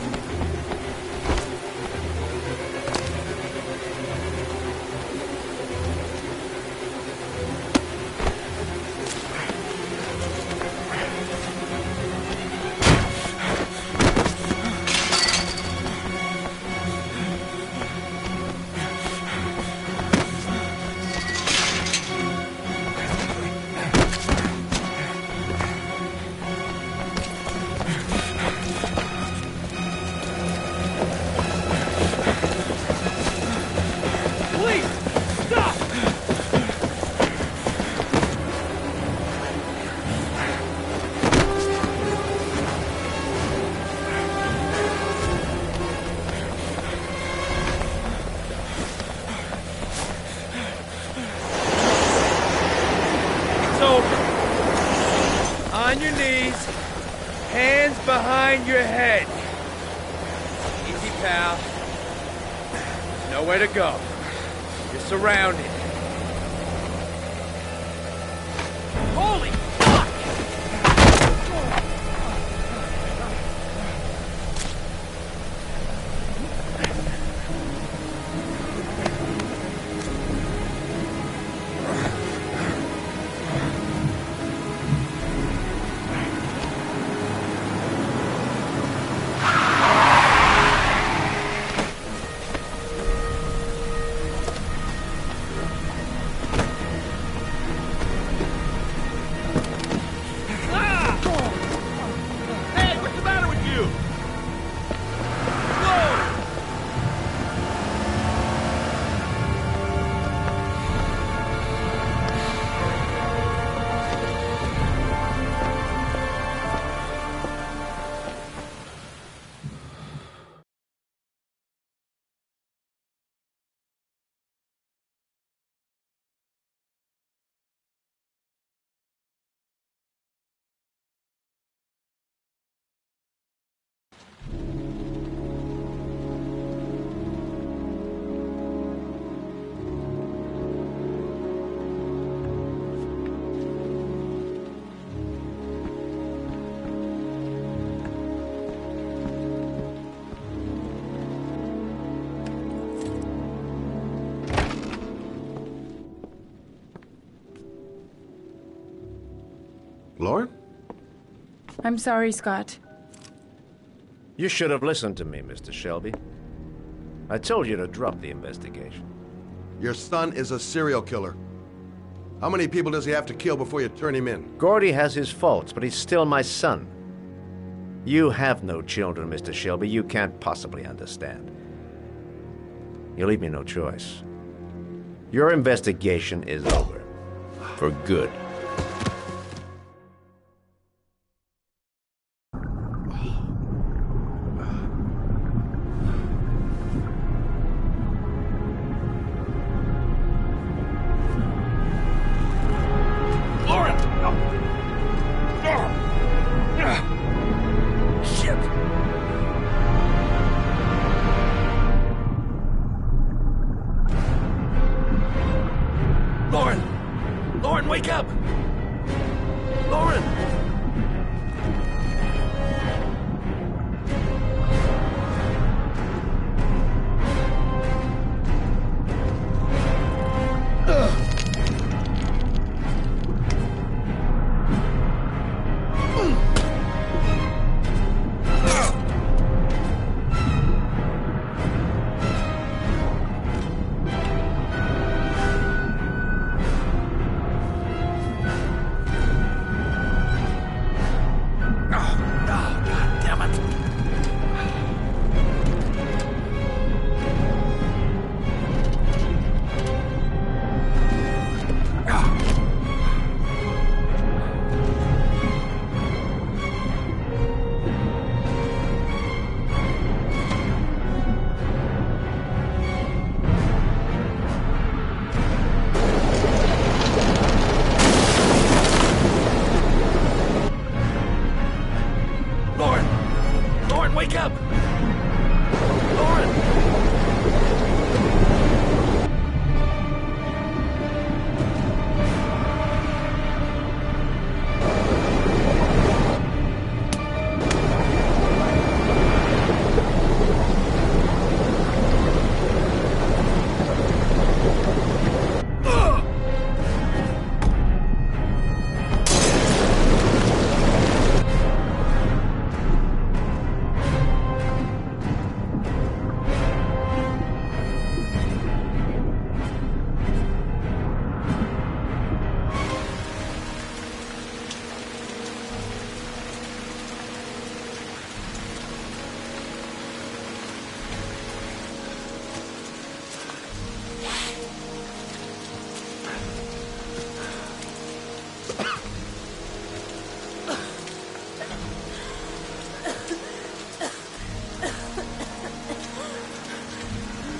On your knees, hands behind your head. Easy, pal. There's nowhere to go. You're surrounded. Holy Lauren? I'm sorry, Scott. You should have listened to me, Mr. Shelby. I told you to drop the investigation. Your son is a serial killer. How many people does he have to kill before you turn him in? Gordy has his faults, but he's still my son. You have no children, Mr. Shelby. You can't possibly understand. You leave me no choice. Your investigation is over. For good. Lauren, wake up! Lauren! Wake up! Lauren!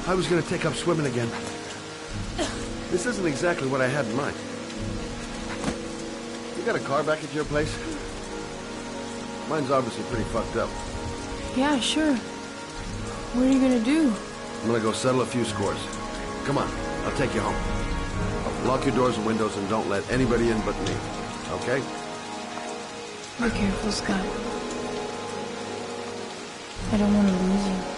I was gonna take up swimming again. This isn't exactly what I had in mind. You got a car back at your place? Mine's obviously pretty fucked up. Yeah, sure. What are you gonna do? I'm gonna go settle a few scores. Come on, I'll take you home. Lock your doors and windows and don't let anybody in but me. Okay? Be careful, Scott. I don't want to lose you.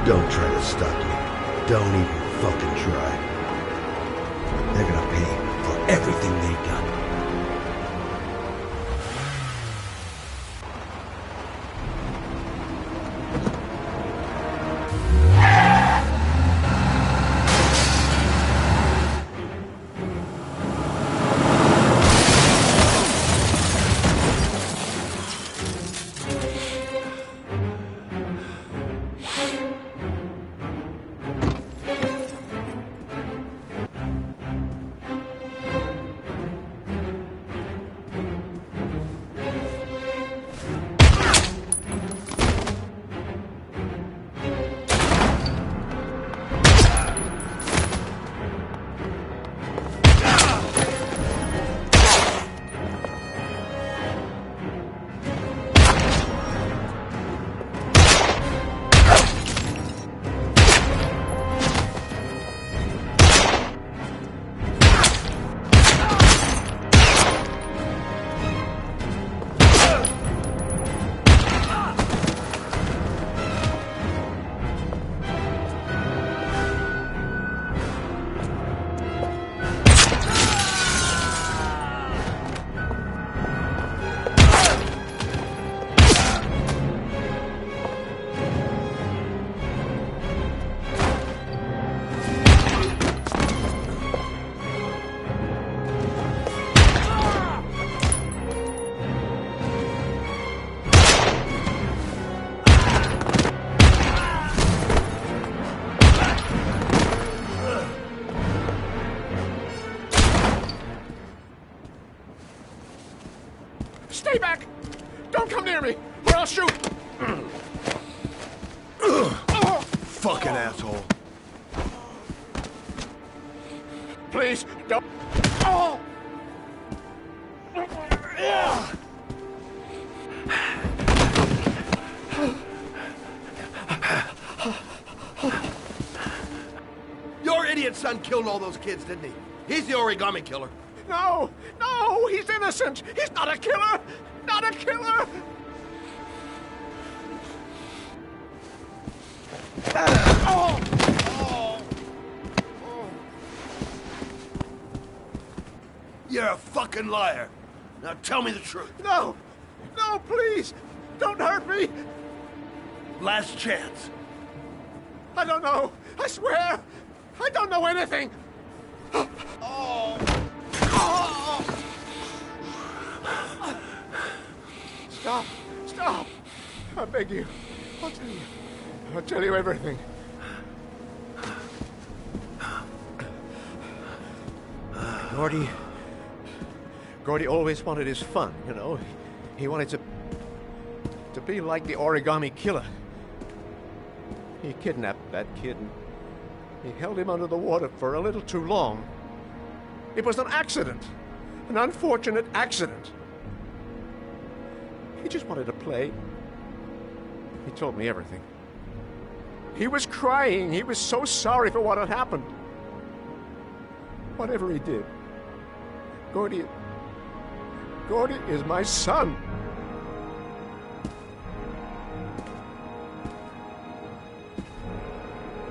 Don't try to stop me. Don't even fucking try. They're gonna pay for everything they've done. Stay back! Don't come near me, or I'll shoot! Fucking asshole. Please, don't... Oh! Your idiot son killed all those kids, didn't he? He's the origami killer. No! No! He's innocent! He's not a killer! Not a killer! Oh! Oh! You're a fucking liar. Now tell me the truth. No! No, please! Don't hurt me! Last chance. I don't know. I swear. I don't know anything. Oh. Oh. Stop. Stop. I beg you. I'll tell you. I'll tell you everything. Gordy always wanted his fun, you know. He wanted to be like the origami killer. He kidnapped that kid and he held him under the water for a little too long. It was an accident. An unfortunate accident. He just wanted to play. He told me everything. He was crying. He was so sorry for what had happened. Whatever he did, Gordy is my son.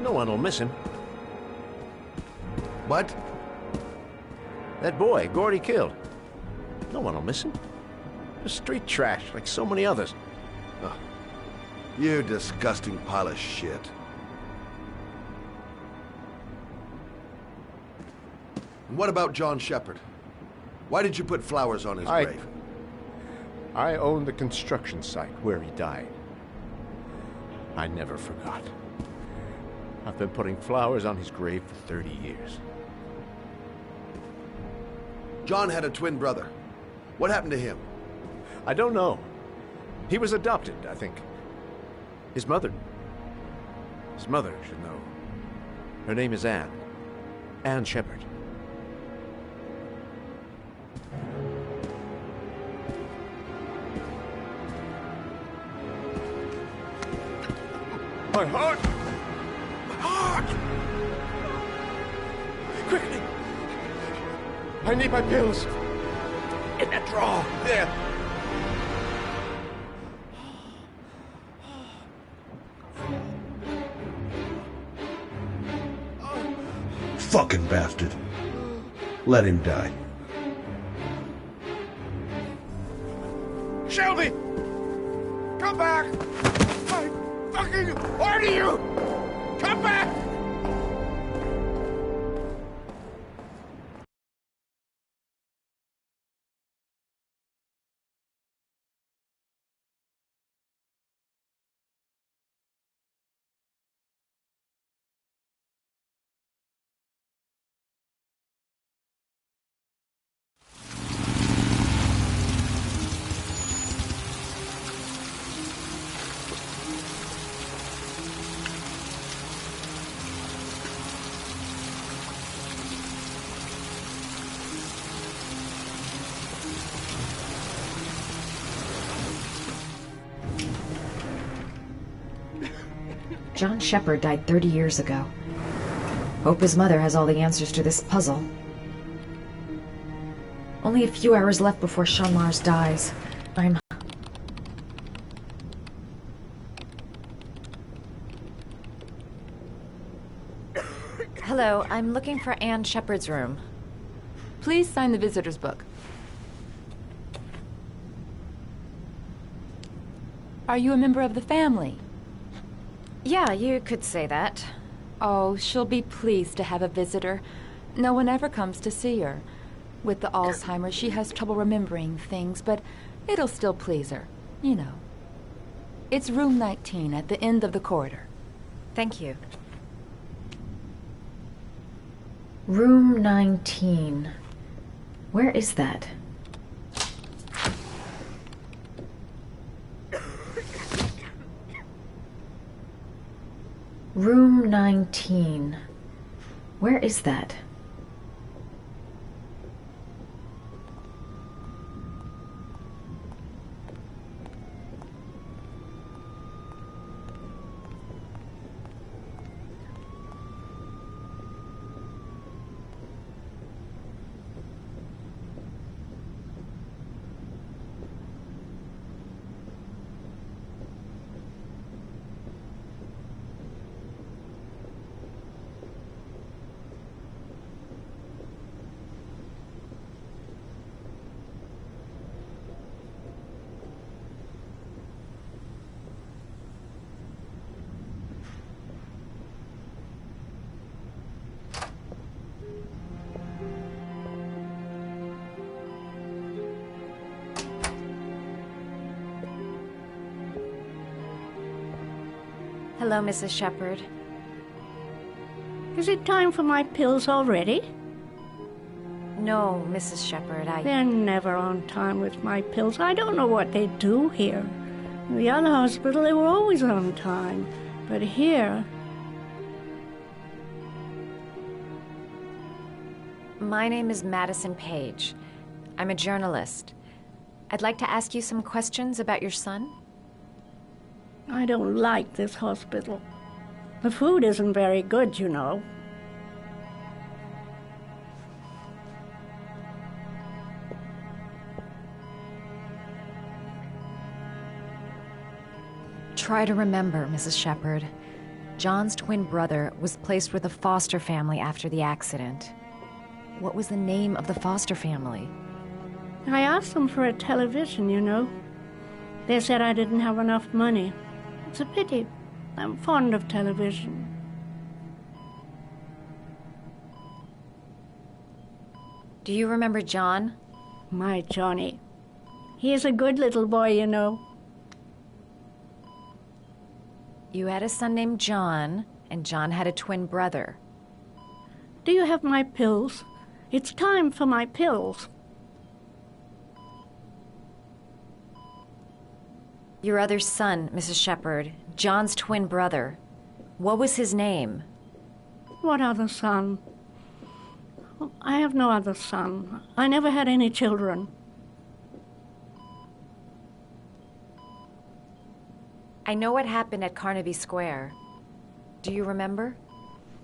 No one will miss him. What? That boy, Gordy killed. No one will miss him. Just street trash, like so many others. Oh, you disgusting pile of shit. And what about John Shepard? Why did you put flowers on his grave? I own the construction site where he died. I never forgot. I've been putting flowers on his grave for 30 years. John had a twin brother. What happened to him? I don't know. He was adopted, I think. His mother should know. Her name is Anne. Anne Shepard. My heart! My heart! Quickly! I need my pills. In that drawer. There. Fucking bastard. Let him die. Shelby! Come back! I fucking order you! Come back! John Shepard died 30 years ago. Hope his mother has all the answers to this puzzle. Only a few hours left before Sean Mars dies. Hello, I'm looking for Anne Shepard's room. Please sign the visitor's book. Are you a member of the family? Yeah, you could say that. Oh, she'll be pleased to have a visitor. No one ever comes to see her. With the Alzheimer's, she has trouble remembering things, but it'll still please her. You know. It's room 19 at the end of the corridor. Thank you. Room 19. Where is that? Room 19. Where is that? Hello, Mrs. Shepherd. Is it time for my pills already? No, Mrs. Shepherd, They're never on time with my pills. I don't know what they do here. In the other hospital, they were always on time. But here... My name is Madison Page. I'm a journalist. I'd like to ask you some questions about your son. I don't like this hospital. The food isn't very good, you know. Try to remember, Mrs. Shepherd. John's twin brother was placed with a foster family after the accident. What was the name of the foster family? I asked them for a television, you know. They said I didn't have enough money. It's a pity. I'm fond of television. Do you remember John? My Johnny. He is a good little boy, you know. You had a son named John, and John had a twin brother. Do you have my pills? It's time for my pills. Your other son, Mrs. Shepherd, John's twin brother. What was his name? What other son? I have no other son. I never had any children. I know what happened at Carnaby Square. Do you remember?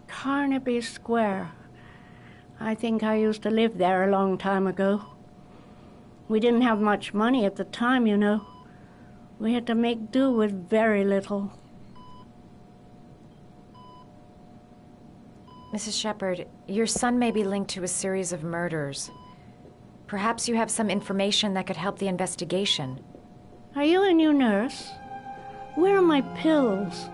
Carnaby Square. I think I used to live there a long time ago. We didn't have much money at the time, you know. We had to make do with very little. Mrs. Shepherd, your son may be linked to a series of murders. Perhaps you have some information that could help the investigation. Are you a new nurse? Where are my pills?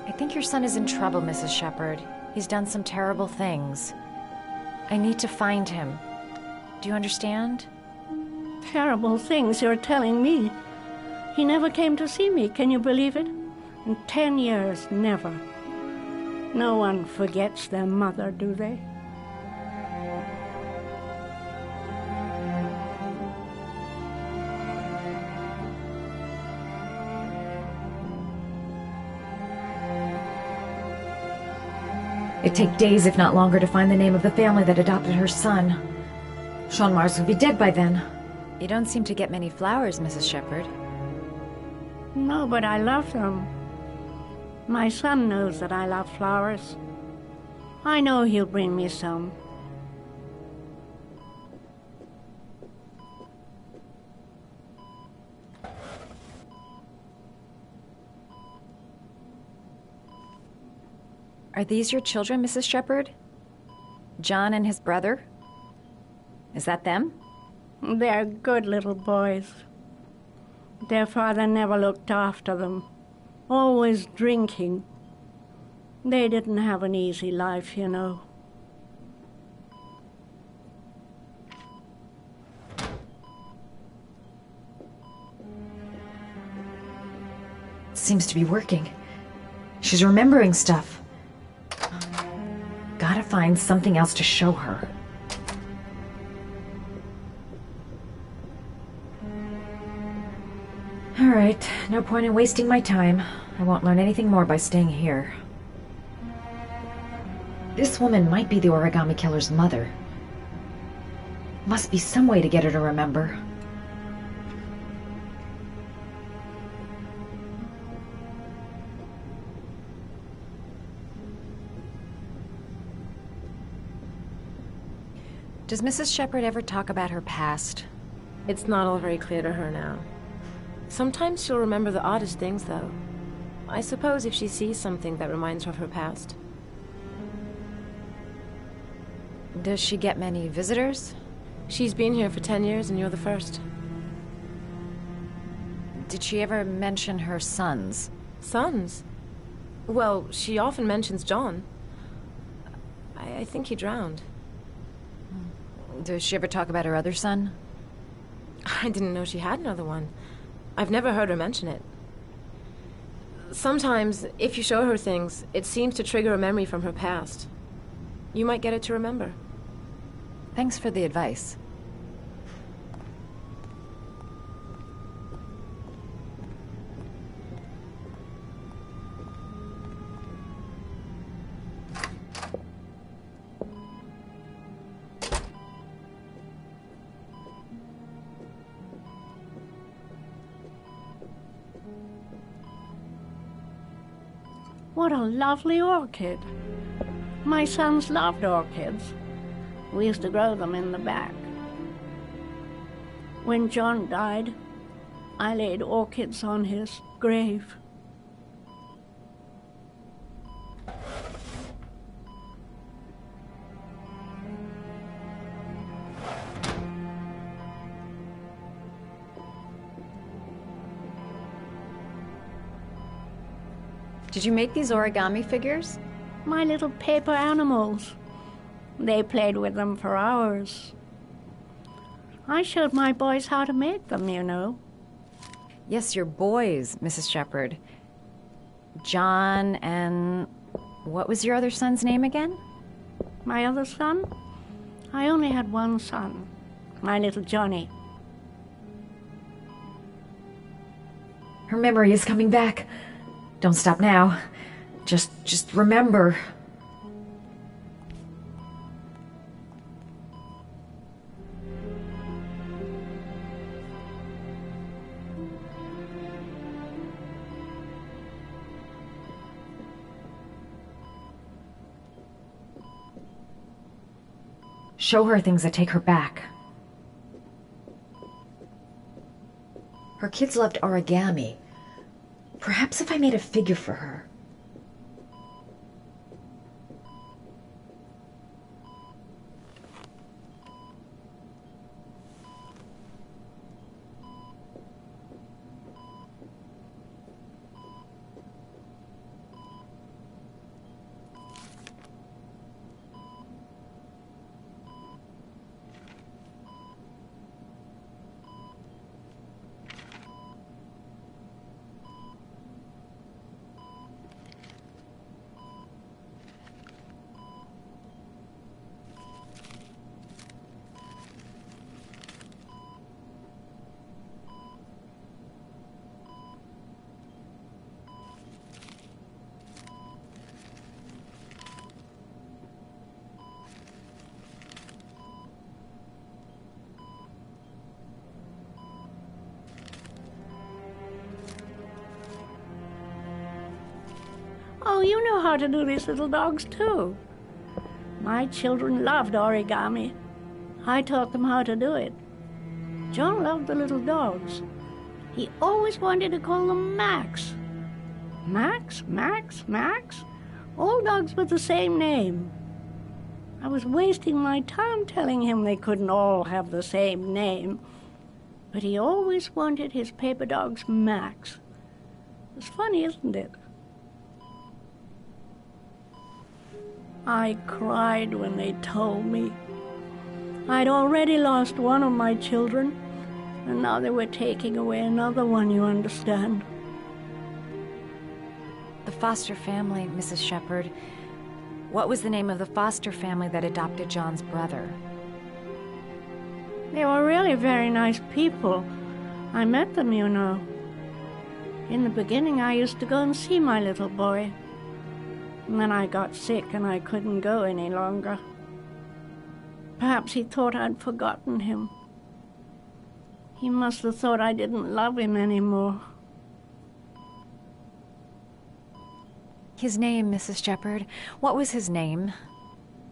I think your son is in trouble, Mrs. Shepherd. He's done some terrible things. I need to find him. Do you understand? Terrible things you're telling me. He never came to see me, can you believe it? In 10 years, never. No one forgets their mother, do they? It'd take days, if not longer, to find the name of the family that adopted her son. Sean Mars would be dead by then. You don't seem to get many flowers, Mrs. Shepherd. No, but I love them. My son knows that I love flowers. I know he'll bring me some. Are these your children, Mrs. Shepherd? John and his brother? Is that them? They're good little boys. Their father never looked after them. Always drinking. They didn't have an easy life, you know. Seems to be working. She's remembering stuff. Gotta find something else to show her. All right, no point in wasting my time. I won't learn anything more by staying here. This woman might be the origami killer's mother. Must be some way to get her to remember. Does Mrs. Shepherd ever talk about her past? It's not all very clear to her now. Sometimes she'll remember the oddest things, though. I suppose if she sees something that reminds her of her past. Does she get many visitors? She's been here for 10 years and you're the first. Did she ever mention her sons? Sons? Well, she often mentions John. I think he drowned. Does she ever talk about her other son? I didn't know she had another one. I've never heard her mention it. Sometimes, if you show her things, it seems to trigger a memory from her past. You might get it to remember. Thanks for the advice. What a lovely orchid. My sons loved orchids. We used to grow them in the back. When John died, I laid orchids on his grave. Did you make these origami figures? My little paper animals. They played with them for hours. I showed my boys how to make them, you know. Yes, your boys, Mrs. Shepherd. John and... what was your other son's name again? My other son? I only had one son. My little Johnny. Her memory is coming back. Don't stop now. Just remember. Show her things that take her back. Her kids loved origami. Perhaps if I made a figure for her. Oh, you know how to do these little dogs, too. My children loved origami. I taught them how to do it. John loved the little dogs. He always wanted to call them Max. Max, Max, Max. All dogs with the same name. I was wasting my time telling him they couldn't all have the same name. But he always wanted his paper dogs Max. It's funny, isn't it? I cried when they told me. I'd already lost one of my children, and now they were taking away another one, you understand. The foster family, Mrs. Shepherd. What was the name of the foster family that adopted John's brother? They were really very nice people. I met them, you know. In the beginning, I used to go and see my little boy. And then I got sick and I couldn't go any longer. Perhaps he thought I'd forgotten him. He must have thought I didn't love him anymore. His name, Mrs. Shepherd. What was his name?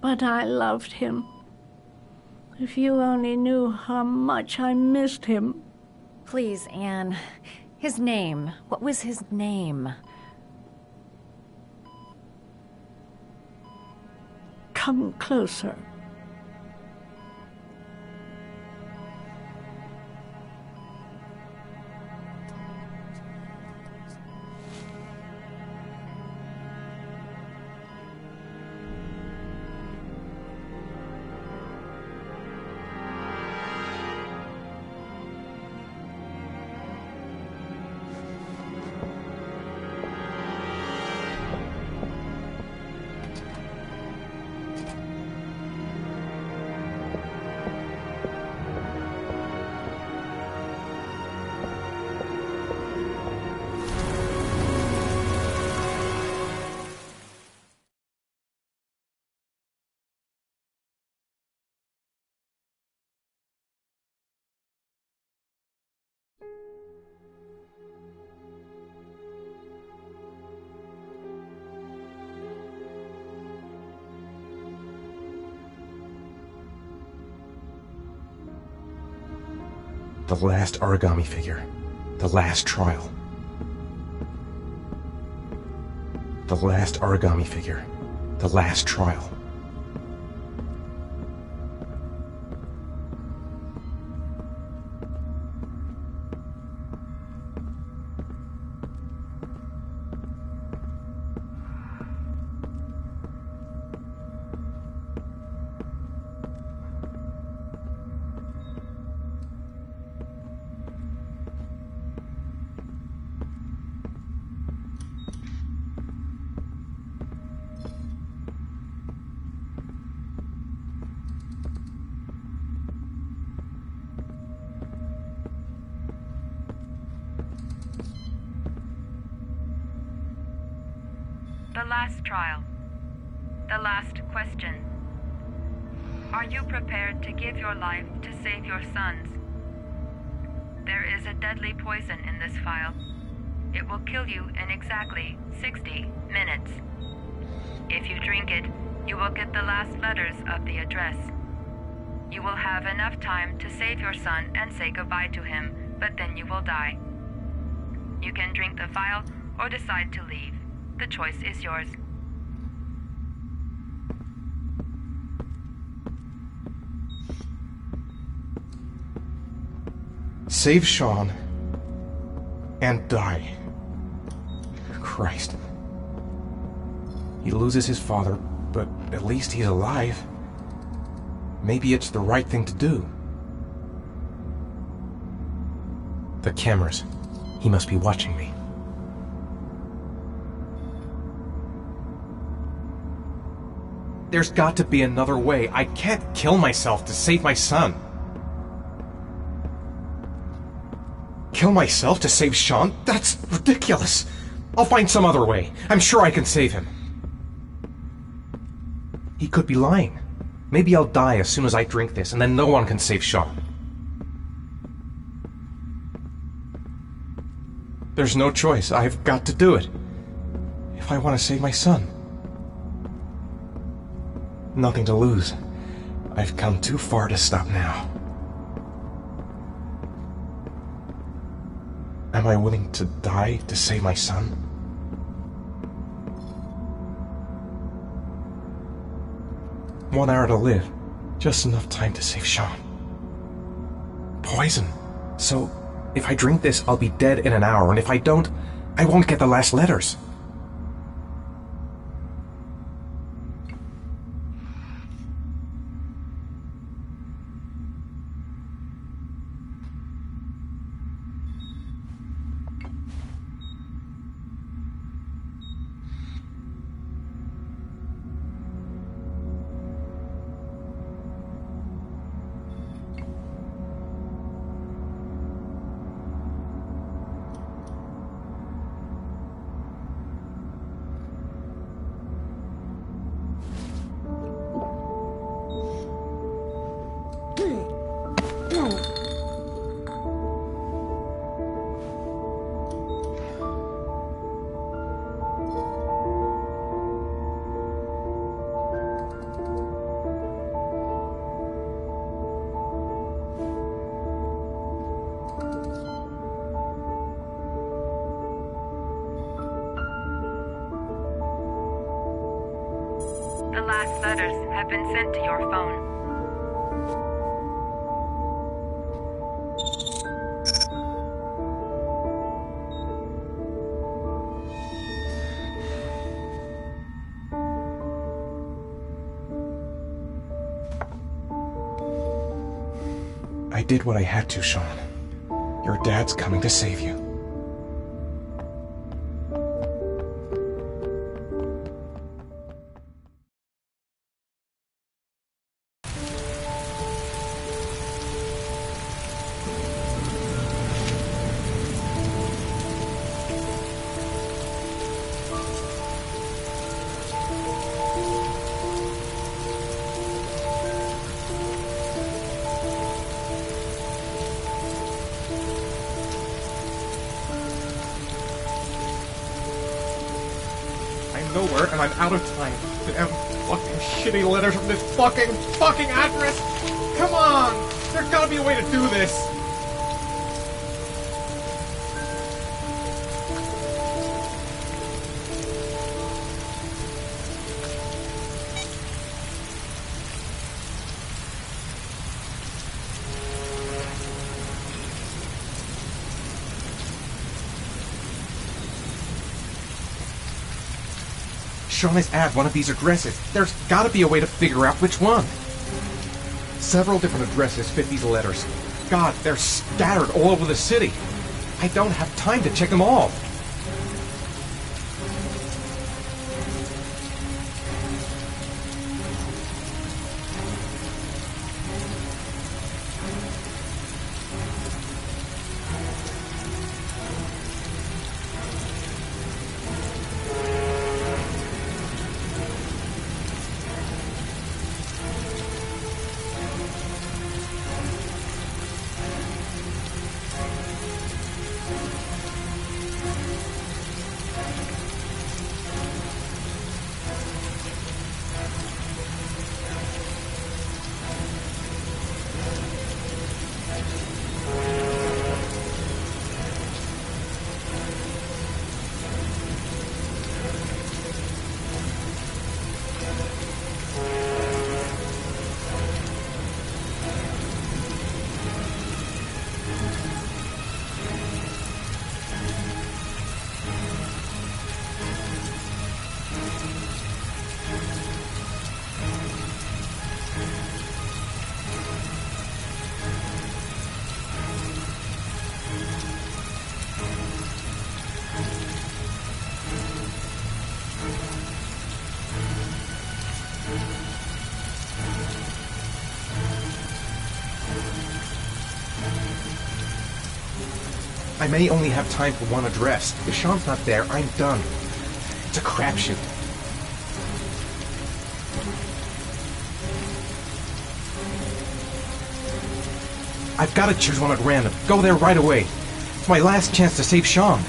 But I loved him. If you only knew how much I missed him. Please, Anne. His name. What was his name? Come closer. The last origami figure. The last trial. The last origami figure. The last trial. The last trial. The last question. Are you prepared to give your life to save your sons? There is a deadly poison in this vial. It will kill you in exactly 60 minutes. If you drink it, you will get the last letters of the address. You will have enough time to save your son and say goodbye to him, but then you will die. You can drink the vial or decide to leave. The choice is yours. Save Sean and die. Christ. He loses his father, but at least he's alive. Maybe it's the right thing to do. The cameras. He must be watching me. There's got to be another way. I can't kill myself to save my son. Kill myself to save Sean? That's ridiculous. I'll find some other way. I'm sure I can save him. He could be lying. Maybe I'll die as soon as I drink this, and then no one can save Sean. There's no choice. I've got to do it. If I want to save my son. Nothing to lose. I've come too far to stop now. Am I willing to die to save my son? One hour to live. Just enough time to save Sean. Poison. So, if I drink this, I'll be dead in an hour, and if I don't, I won't get the last letters. The last letters have been sent to your phone. I did what I had to, Sean. Your dad's coming to save you. I'm nowhere and I'm out of time. Damn fucking shitty letters from this fucking address! Come on! There's gotta be a way to do this! Sean has added one of these addresses. There's gotta be a way to figure out which one. Several different addresses fit these letters. God, they're scattered all over the city. I don't have time to check them all. I may only have time for one address. If Sean's not there, I'm done. It's a crapshoot. I've got to choose one at random. Go there right away. It's my last chance to save Sean.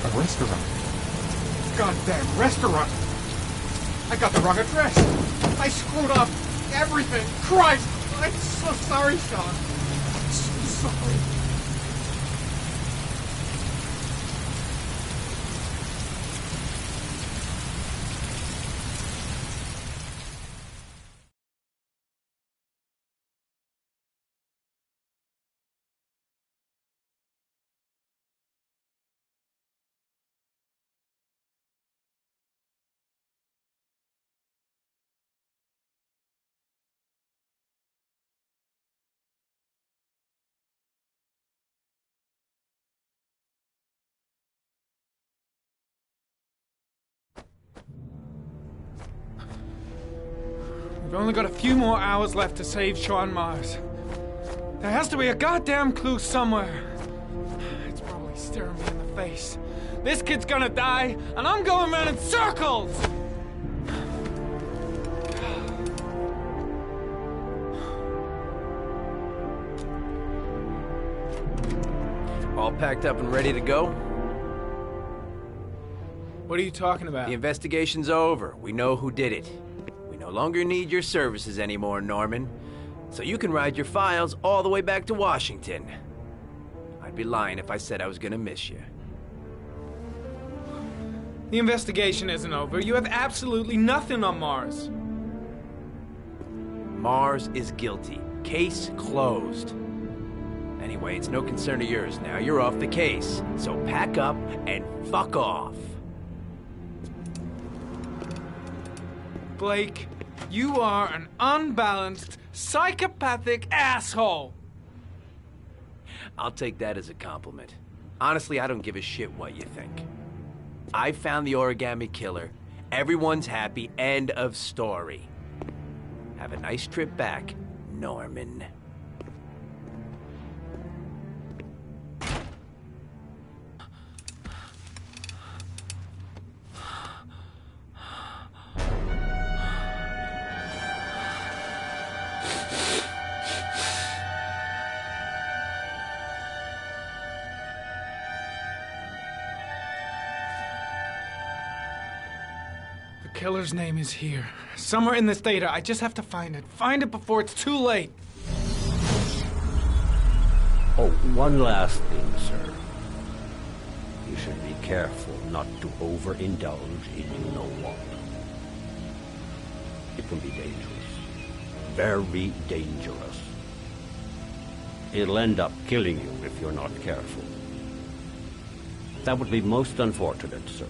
A restaurant. Goddamn restaurant! I got the wrong address! I screwed up everything! Christ! I'm so sorry, Sean! I'm so sorry. We've only got a few more hours left to save Sean Mars. There has to be a goddamn clue somewhere. It's probably staring me in the face. This kid's gonna die, and I'm going around in circles! All packed up and ready to go? What are you talking about? The investigation's over. We know who did it. We no longer need your services anymore, Norman. So you can ride your files all the way back to Washington. I'd be lying if I said I was gonna miss you. The investigation isn't over. You have absolutely nothing on Mars. Mars is guilty. Case closed. Anyway, it's no concern of yours now. You're off the case. So pack up and fuck off. Blake, you are an unbalanced, psychopathic asshole. I'll take that as a compliment. Honestly, I don't give a shit what you think. I found the origami killer. Everyone's happy. End of story. Have a nice trip back, Norman. The killer's name is here. Somewhere in this data. I just have to find it. Find it before it's too late. Oh, one last thing, sir. You should be careful not to overindulge in you know what. It can be dangerous. Very dangerous. It'll end up killing you if you're not careful. That would be most unfortunate, sir.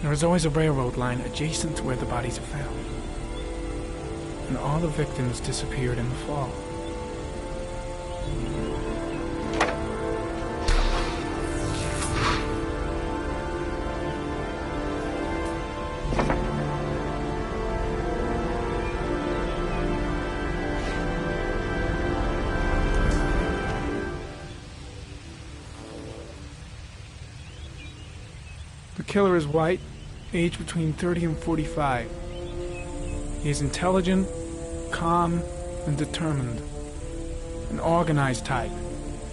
There is always a railroad line adjacent to where the bodies are found. And all the victims disappeared in the fall. The killer is white, aged between 30 and 45. He is intelligent, calm, and determined. An organized type.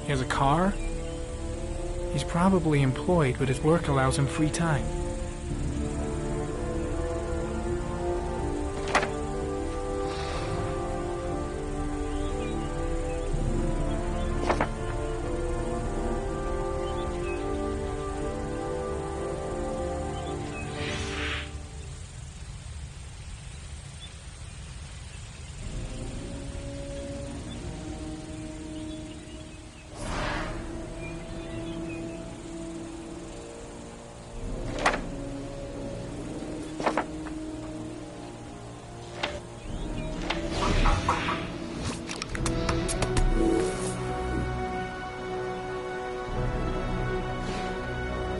He has a car. He's probably employed, but his work allows him free time.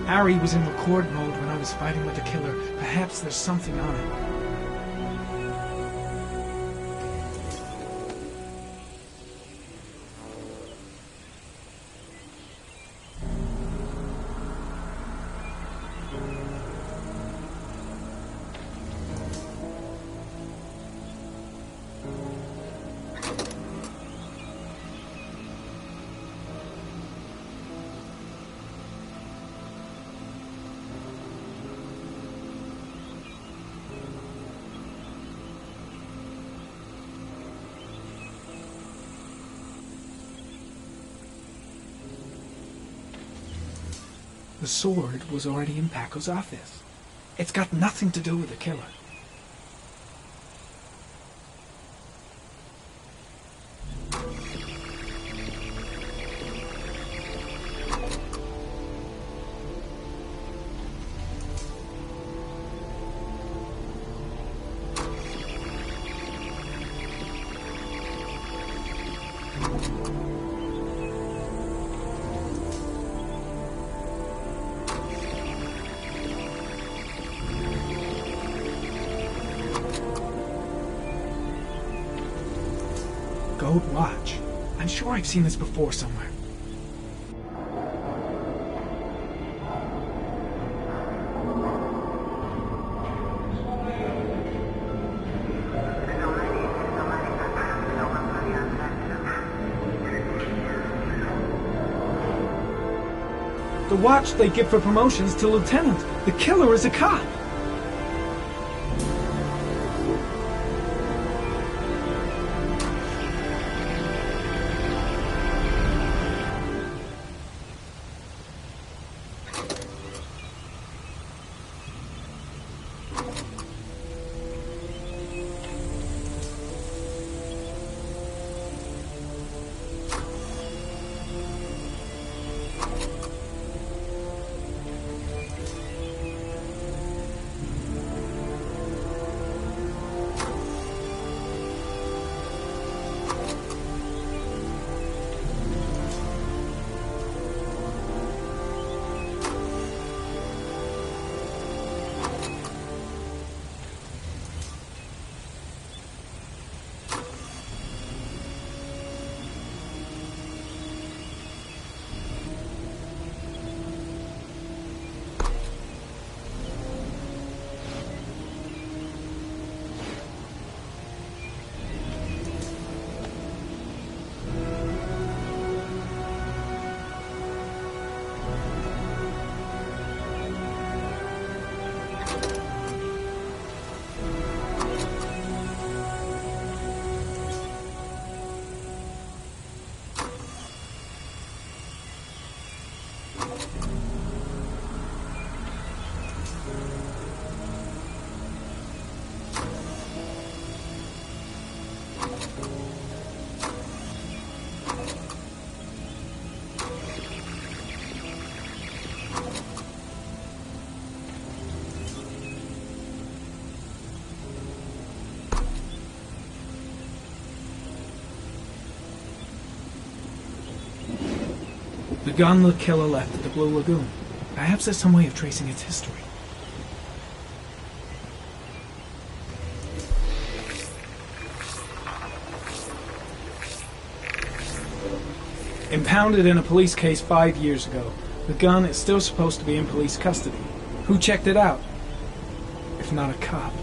Harry was in record mode when I was fighting with the killer. Perhaps there's something on it. The sword was already in Paco's office. It's got nothing to do with the killer. Gold watch. I'm sure I've seen this before somewhere. The watch they give for promotions to lieutenant. The killer is a cop. The gun the killer left at the Blue Lagoon. Perhaps there's some way of tracing its history. Impounded in a police case 5 years ago, the gun is still supposed to be in police custody. Who checked it out? If not a cop.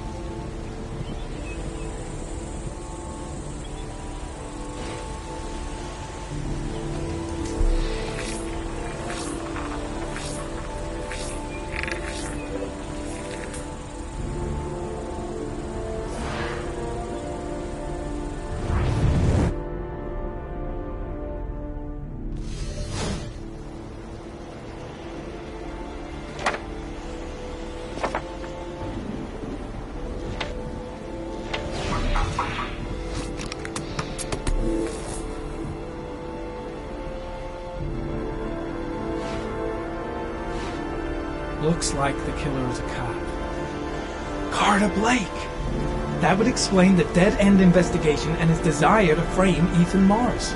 Looks like the killer is a cop. Carter Blake! That would explain the dead-end investigation and his desire to frame Ethan Morris.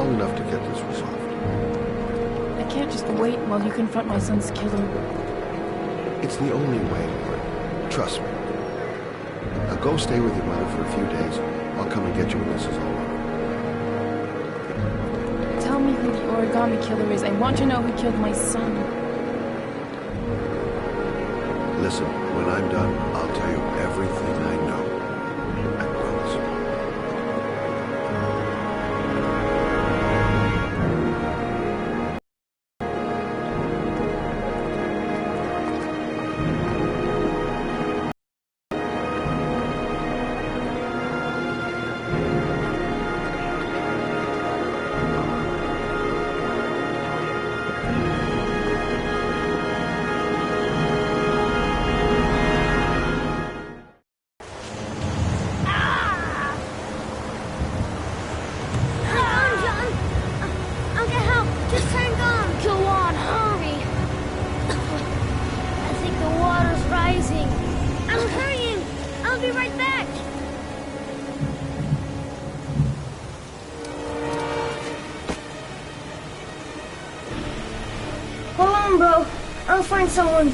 long enough to get this resolved. I can't just wait while you confront my son's killer. It's the only way, Lauren. Trust me. Now go stay with your mother for a few days. I'll come and get you when this is all over. Tell me who the origami killer is. I want to know who killed my son. Listen, when I'm done, I'll tell you everything I know. I promise. Bro, I'll find someone.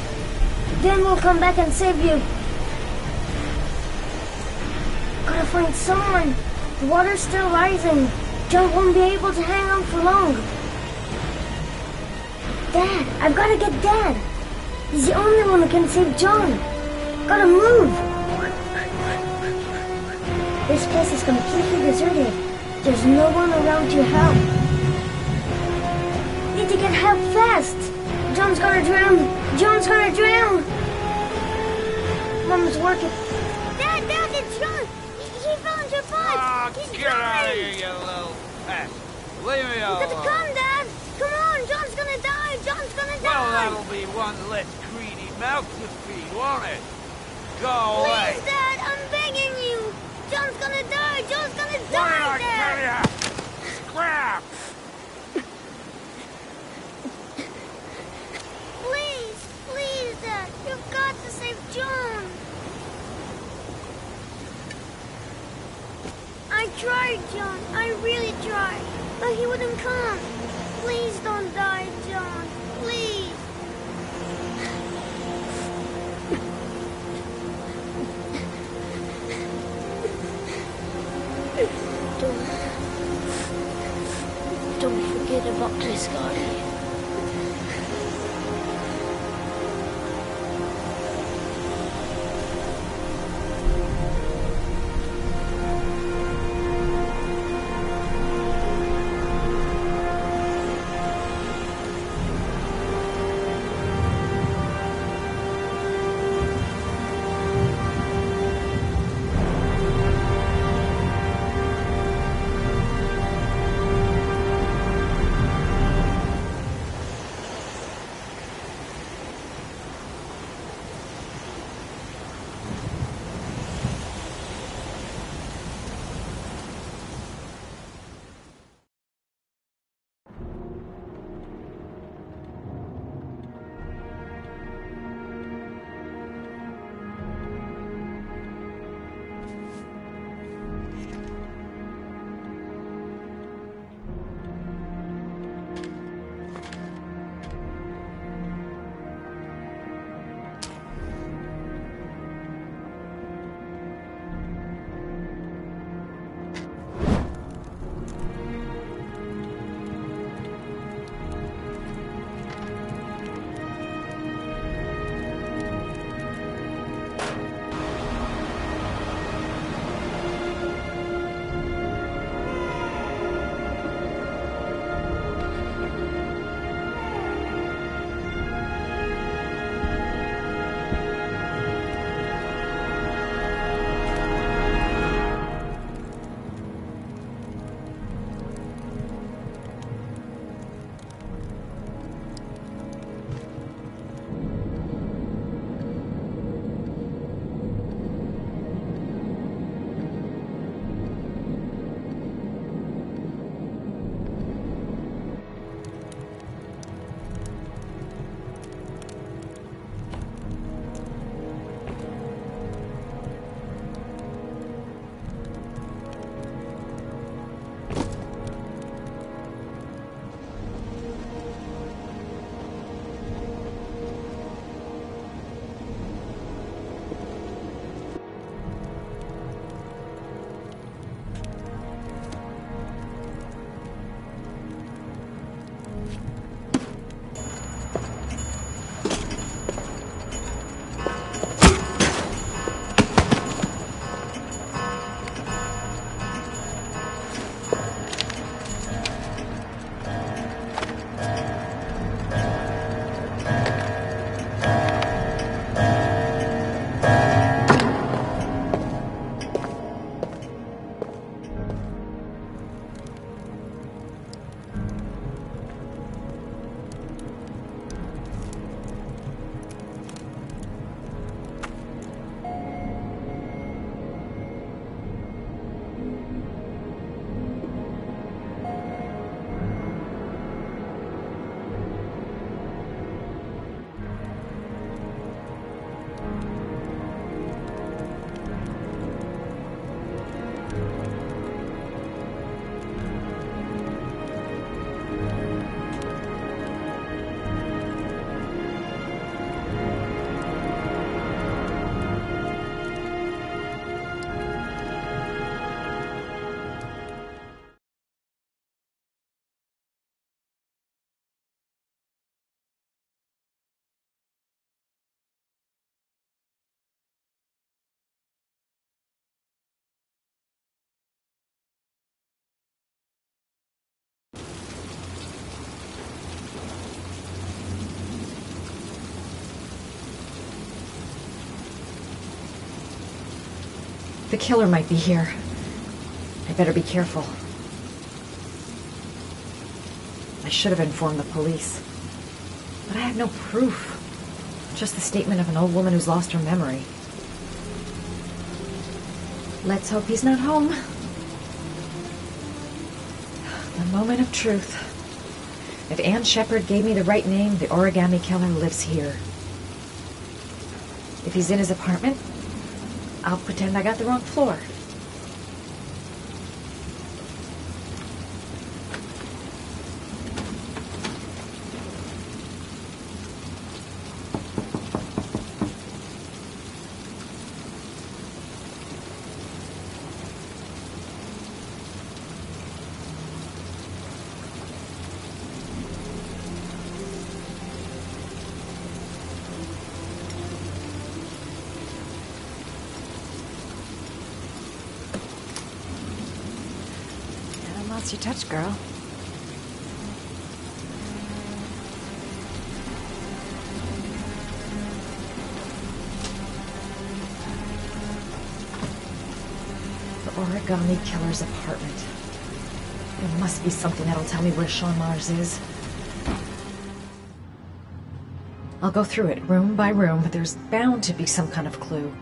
Then we'll come back and save you. Gotta find someone. The water's still rising. John won't be able to hang on for long. Dad, I've gotta get Dad. He's the only one who can save John. Gotta move. This place is completely deserted. There's no one around to help. Need to get help fast. John's gonna drown! John's gonna drown! Mom's working. Dad, it's John! He fell into a pot! He's get out of here, you little pest! Leave me alone! You gotta come, Dad! Come on! John's gonna die! John's gonna die! Well, that'll be one less greedy mouth to feed, won't it? Go away! Please, Dad! I'm begging you! John's gonna die! John's gonna What die, did I tell ya? Scrap! Please, Dad, you've got to save John. I tried, John. I really tried. But he wouldn't come. Please don't die, John. Please. Don't forget about my Scotty. The killer might be here. I better be careful. I should have informed the police. But I had no proof. Just the statement of an old woman who's lost her memory. Let's hope he's not home. The moment of truth. If Ann Shepard gave me the right name, the origami killer lives here. If he's in his apartment, I'll pretend I got the wrong floor. You touch, girl. The origami killer's apartment. There must be something that'll tell me where Sean Mars is. I'll go through it room by room, but there's bound to be some kind of clue.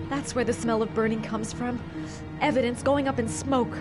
That's where the smell of burning comes from. Evidence going up in smoke.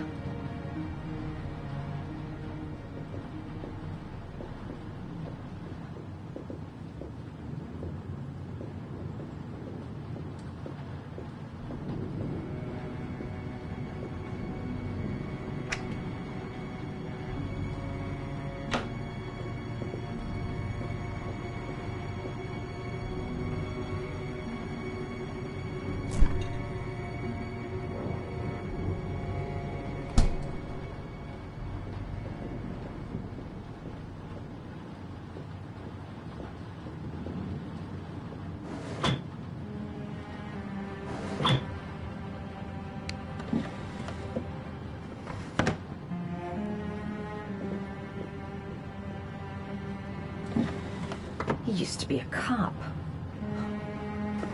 He used to be a cop.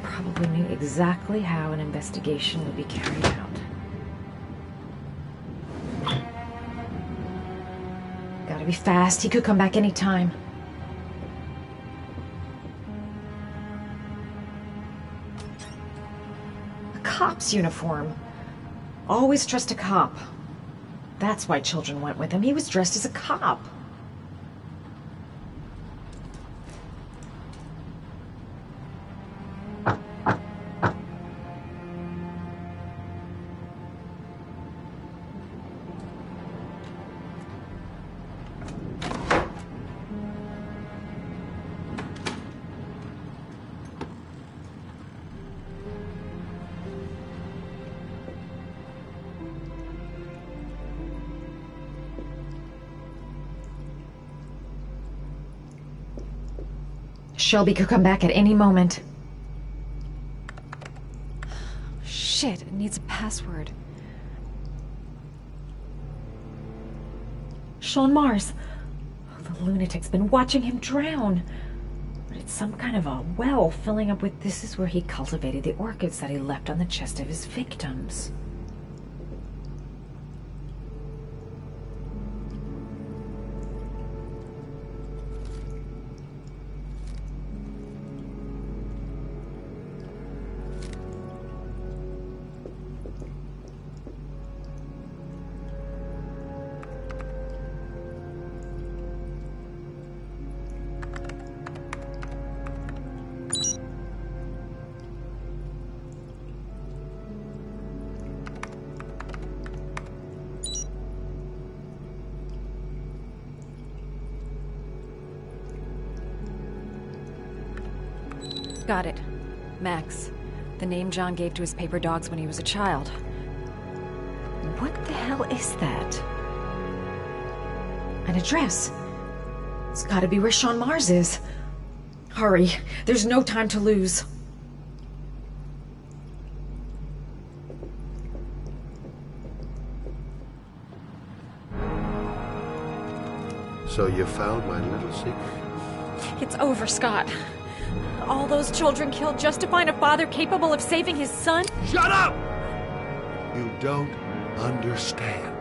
Probably knew exactly how an investigation would be carried out. Gotta be fast. He could come back any time. A cop's uniform. Always trust a cop. That's why children went with him. He was dressed as a cop. Shelby could come back at any moment. Shit, it needs a password. Sean Mars. The lunatic's been watching him drown. But it's some kind of a well filling up with... This is where he cultivated the orchids that he left on the chest of his victims. Got it. Max. The name John gave to his paper dogs when he was a child. What the hell is that? An address. It's gotta be where Sean Mars is. Hurry, there's no time to lose. So you found my little secret? It's over, Scott. All those children killed just to find a father capable of saving his son? Shut up! You don't understand.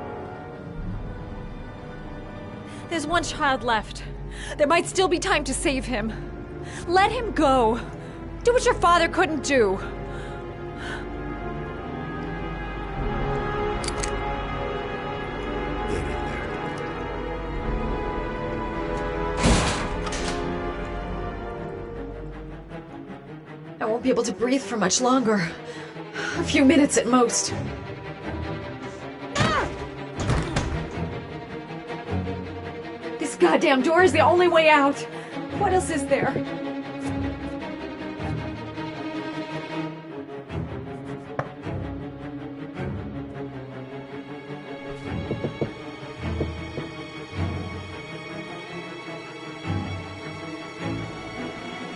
There's one child left. There might still be time to save him. Let him go. Do what your father couldn't do. I won't be able to breathe for much longer. A few minutes at most. This goddamn door is the only way out. What else is there?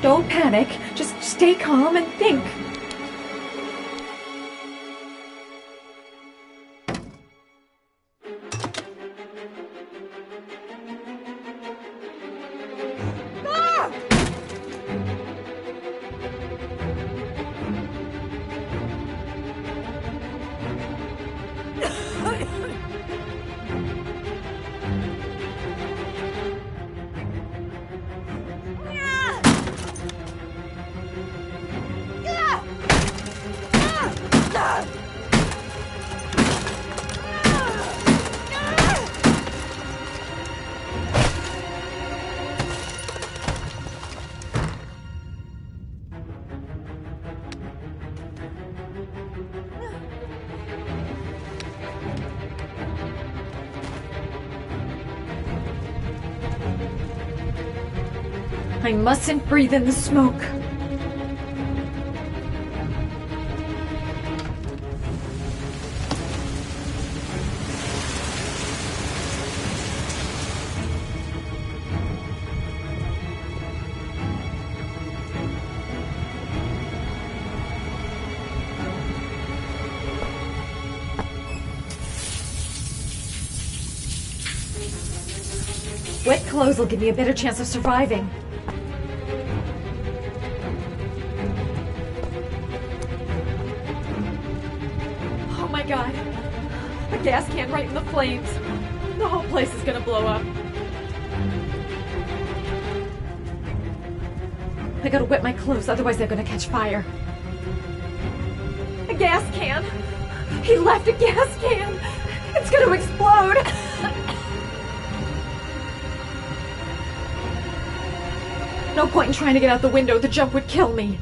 Don't panic. Just stay calm and think. I mustn't breathe in the smoke. Wet clothes will give me a better chance of surviving. Oh my god. A gas can right in the flames. The whole place is gonna blow up. I gotta wet my clothes, otherwise they're gonna catch fire. A gas can! He left a gas can! It's gonna explode! No point in trying to get out the window. The jump would kill me.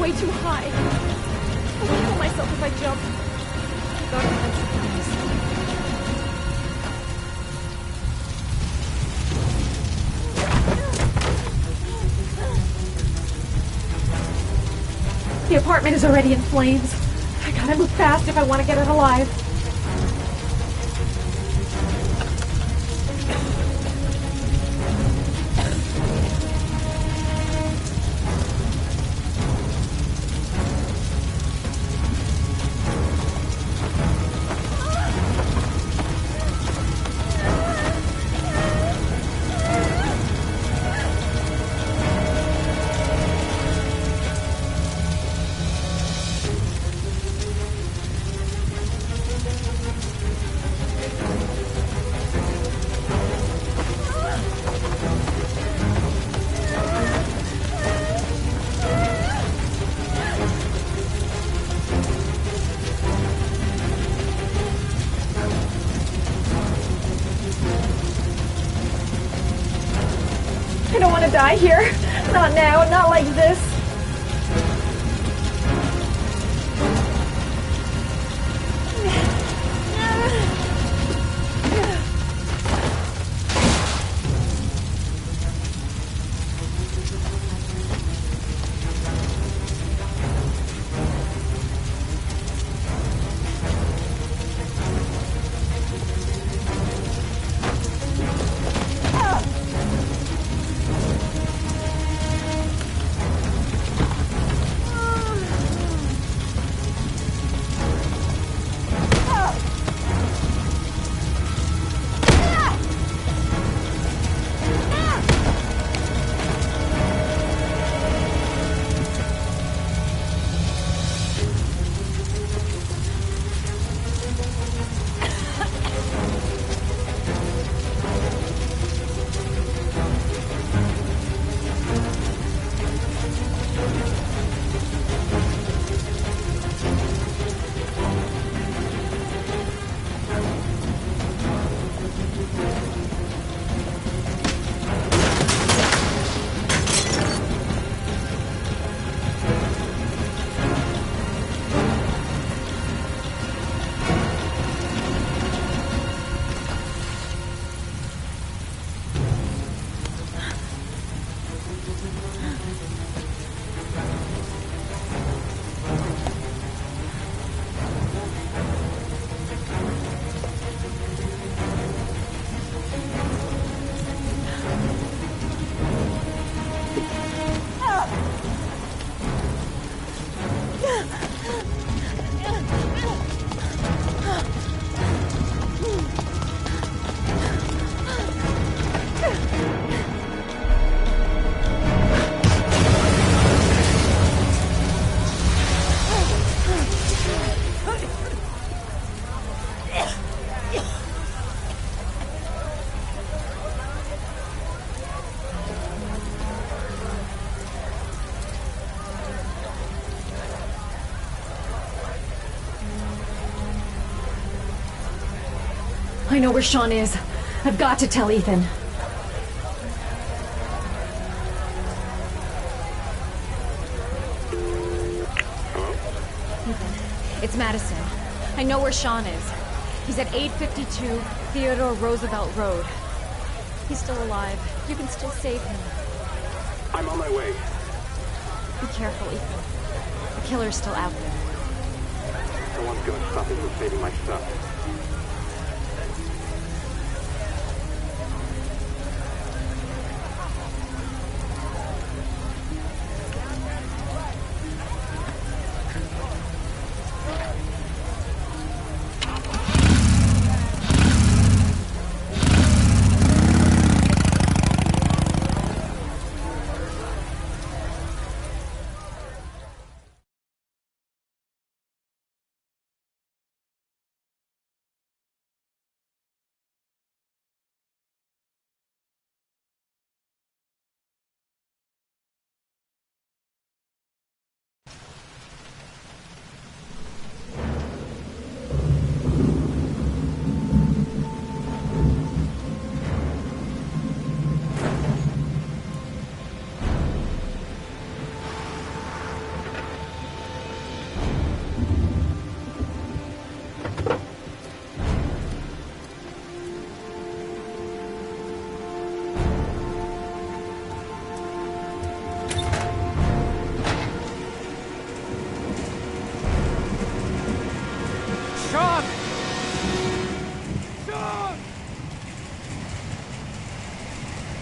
Too high. I won't kill myself if I jump. God, I'm surprised. The apartment is already in flames. I gotta move fast if I want to get out alive. I don't want to die here. Not now, not like this. I know where Sean is. I've got to tell Ethan. Ethan, it's Madison. I know where Sean is. He's at 852 Theodore Roosevelt Road. He's still alive. You can still save him. I'm on my way. Be careful, Ethan. The killer's still out there. No one's gonna stop me from saving my son.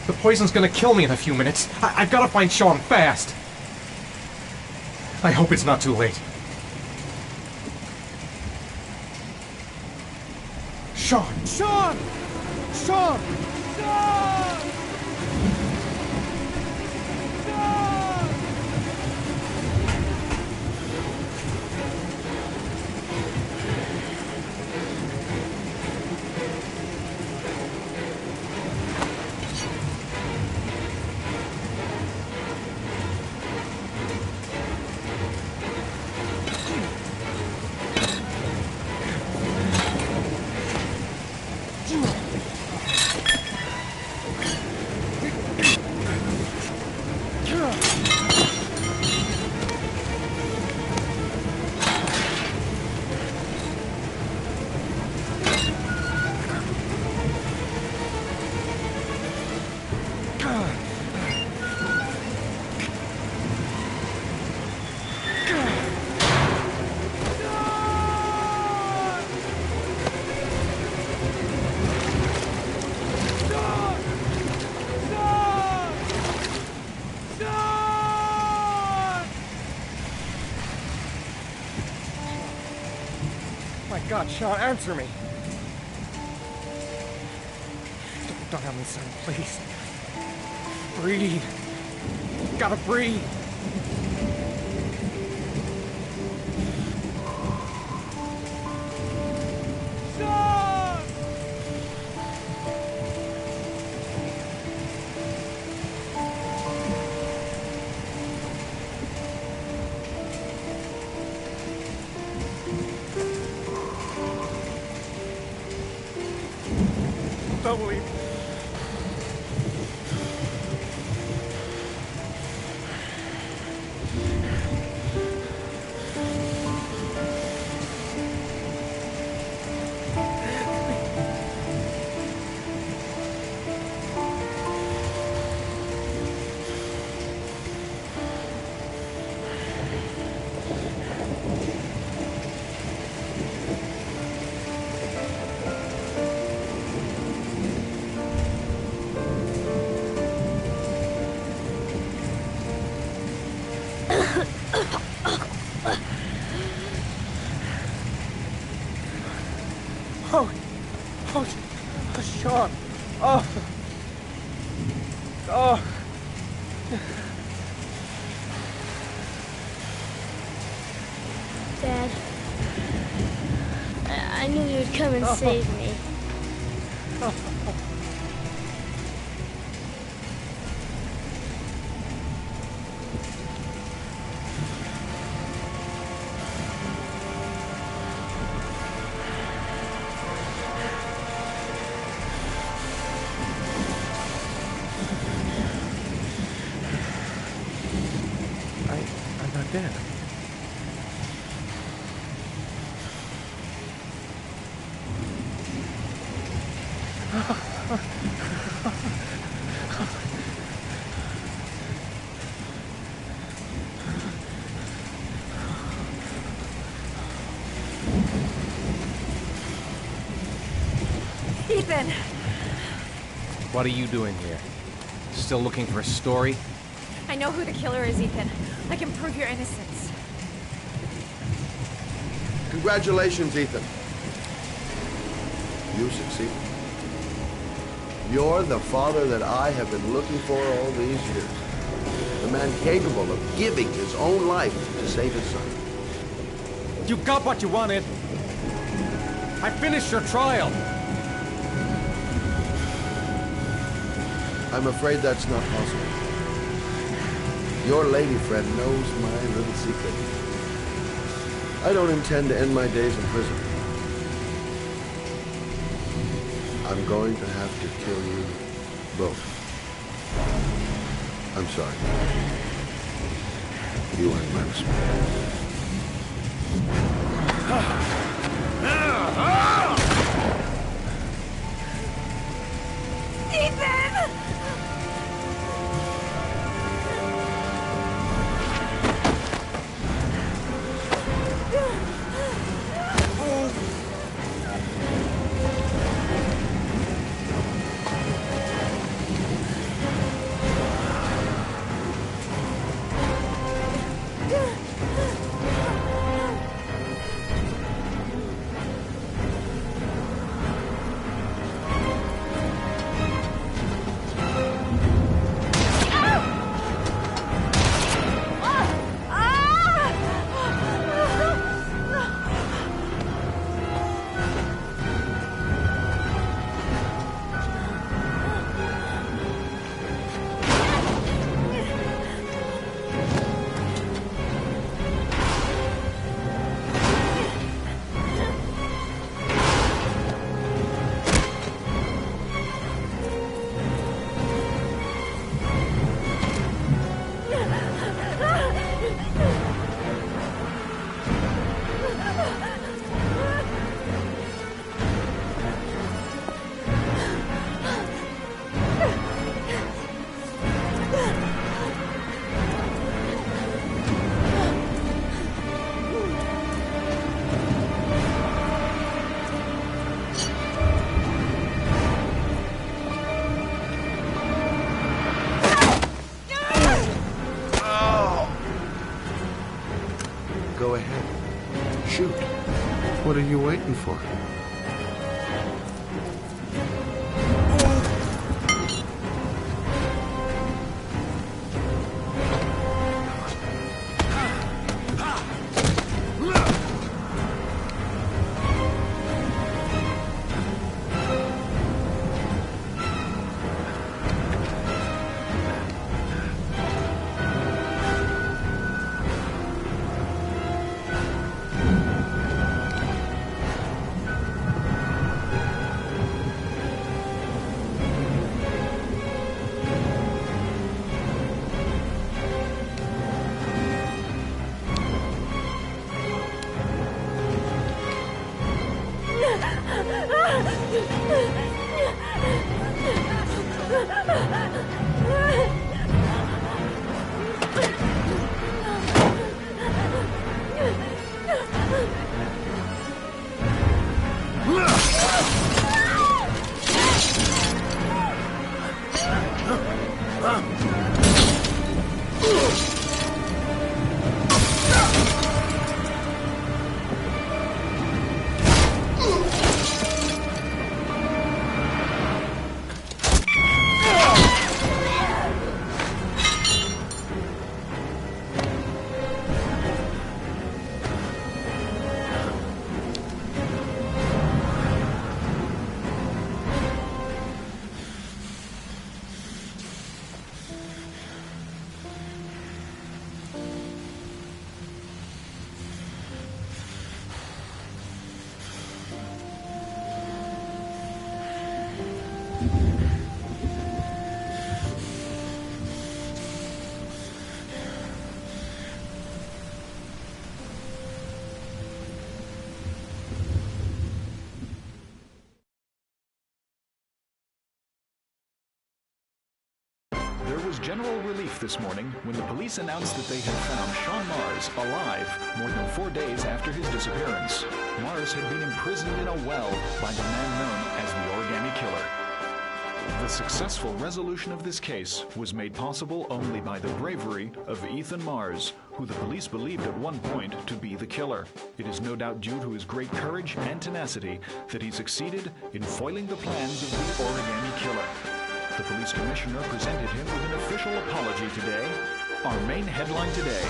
The poison's gonna kill me in a few minutes. I've gotta find Sean fast. I hope it's not too late. Sean! Sean! Sean! Sean! My God, Sean, answer me. Don't have me, son, please. Breathe. Gotta breathe. Don't believe. Sean. Oh. Dad, I knew you'd come and save me. I'm not dead. Ethan! What are you doing here? Still looking for a story? I know who the killer is, Ethan. I can prove your innocence. Congratulations, Ethan. You succeeded. You're the father that I have been looking for all these years. The man capable of giving his own life to save his son. You got what you wanted. I finished your trial. I'm afraid that's not possible. Your lady friend knows my little secret. I don't intend to end my days in prison. I'm going to have to kill you both. I'm sorry. You earned my respect. Ethan! Shoot. What are you waiting for? There was general relief this morning when the police announced that they had found Sean Mars alive more than 4 days after his disappearance. Mars had been imprisoned in a well by the man known as the Origami Killer. The successful resolution of this case was made possible only by the bravery of Ethan Mars, who the police believed at one point to be the killer. It is no doubt due to his great courage and tenacity that he succeeded in foiling the plans of the Origami Killer. The police commissioner presented him with an official apology today. Our main headline today: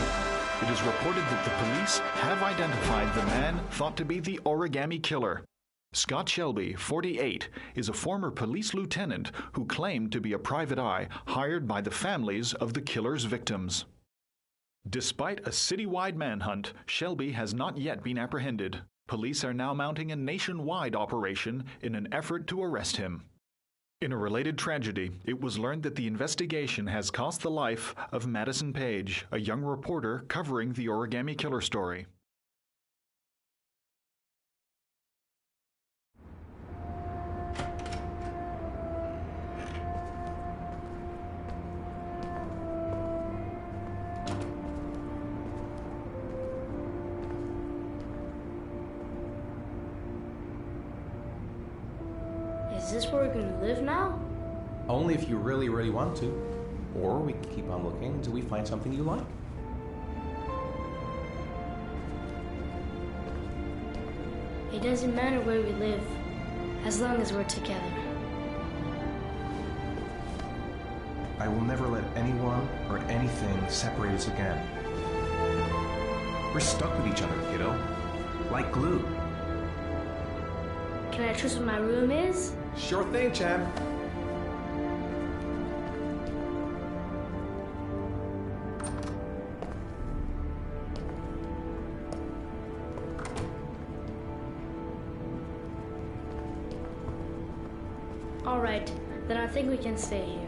it is reported that the police have identified the man thought to be the Origami Killer. Scott Shelby, 48, is a former police lieutenant who claimed to be a private eye hired by the families of the killer's victims. Despite a citywide manhunt, Shelby has not yet been apprehended. Police are now mounting a nationwide operation in an effort to arrest him. In a related tragedy, it was learned that the investigation has cost the life of Madison Page, a young reporter covering the Origami Killer story. Is this where we're gonna live now? Only if you really, really want to. Or we can keep on looking until we find something you like. It doesn't matter where we live, as long as we're together. I will never let anyone or anything separate us again. We're stuck with each other, kiddo. Like glue. Can I choose what my room is? Sure thing, Chad. All right, then I think we can stay here.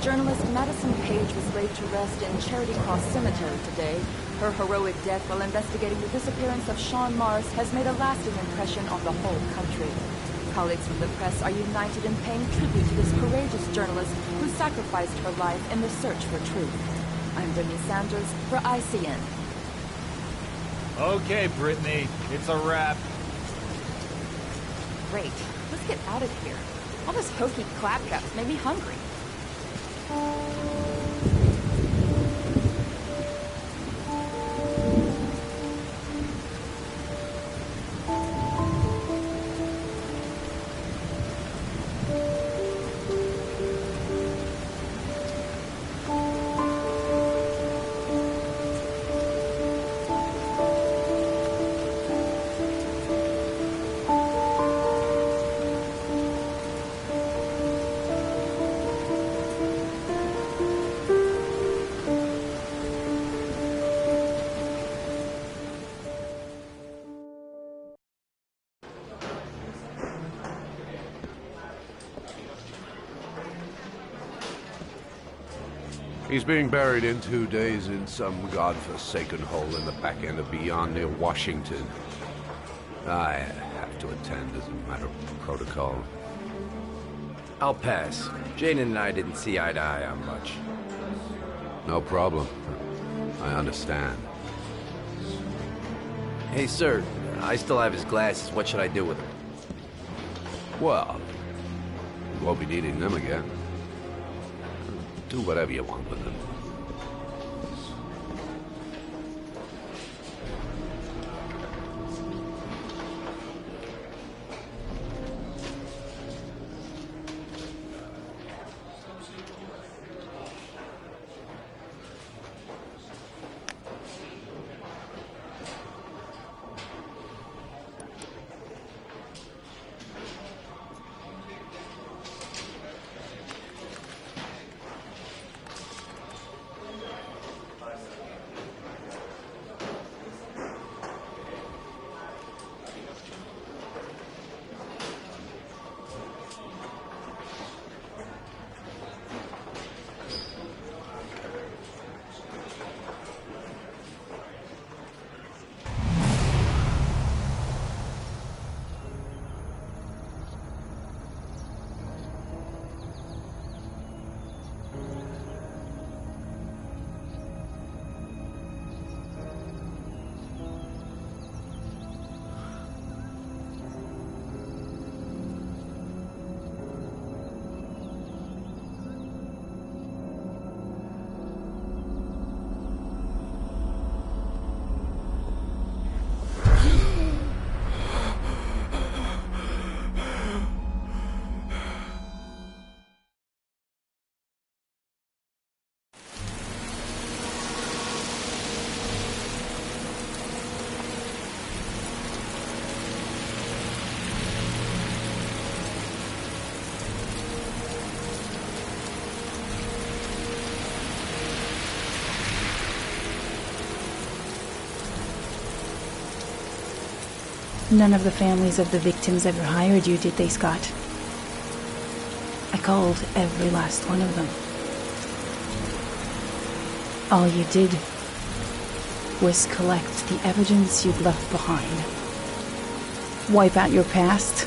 Journalist Madison Page was laid to rest in Charity Cross Cemetery today. Her heroic death while investigating the disappearance of Sean Mars has made a lasting impression on the whole country. Colleagues from the press are united in paying tribute to this courageous journalist who sacrificed her life in the search for truth. I'm Brittany Sanders for ICN. Okay, Brittany, it's a wrap. Great. Let's get out of here. All this hokey claptrap's made me hungry. He's being buried in 2 days in some godforsaken hole in the back end of beyond near Washington. I have to attend as a matter of protocol. I'll pass. Jane and I didn't see eye to eye on much. No problem. I understand. Hey, sir. I still have his glasses. What should I do with them? Well, you won't be needing them again. Do whatever you want with them. None of the families of the victims ever hired you, did they, Scott? I called every last one of them. All you did was collect the evidence you'd left behind. Wipe out your past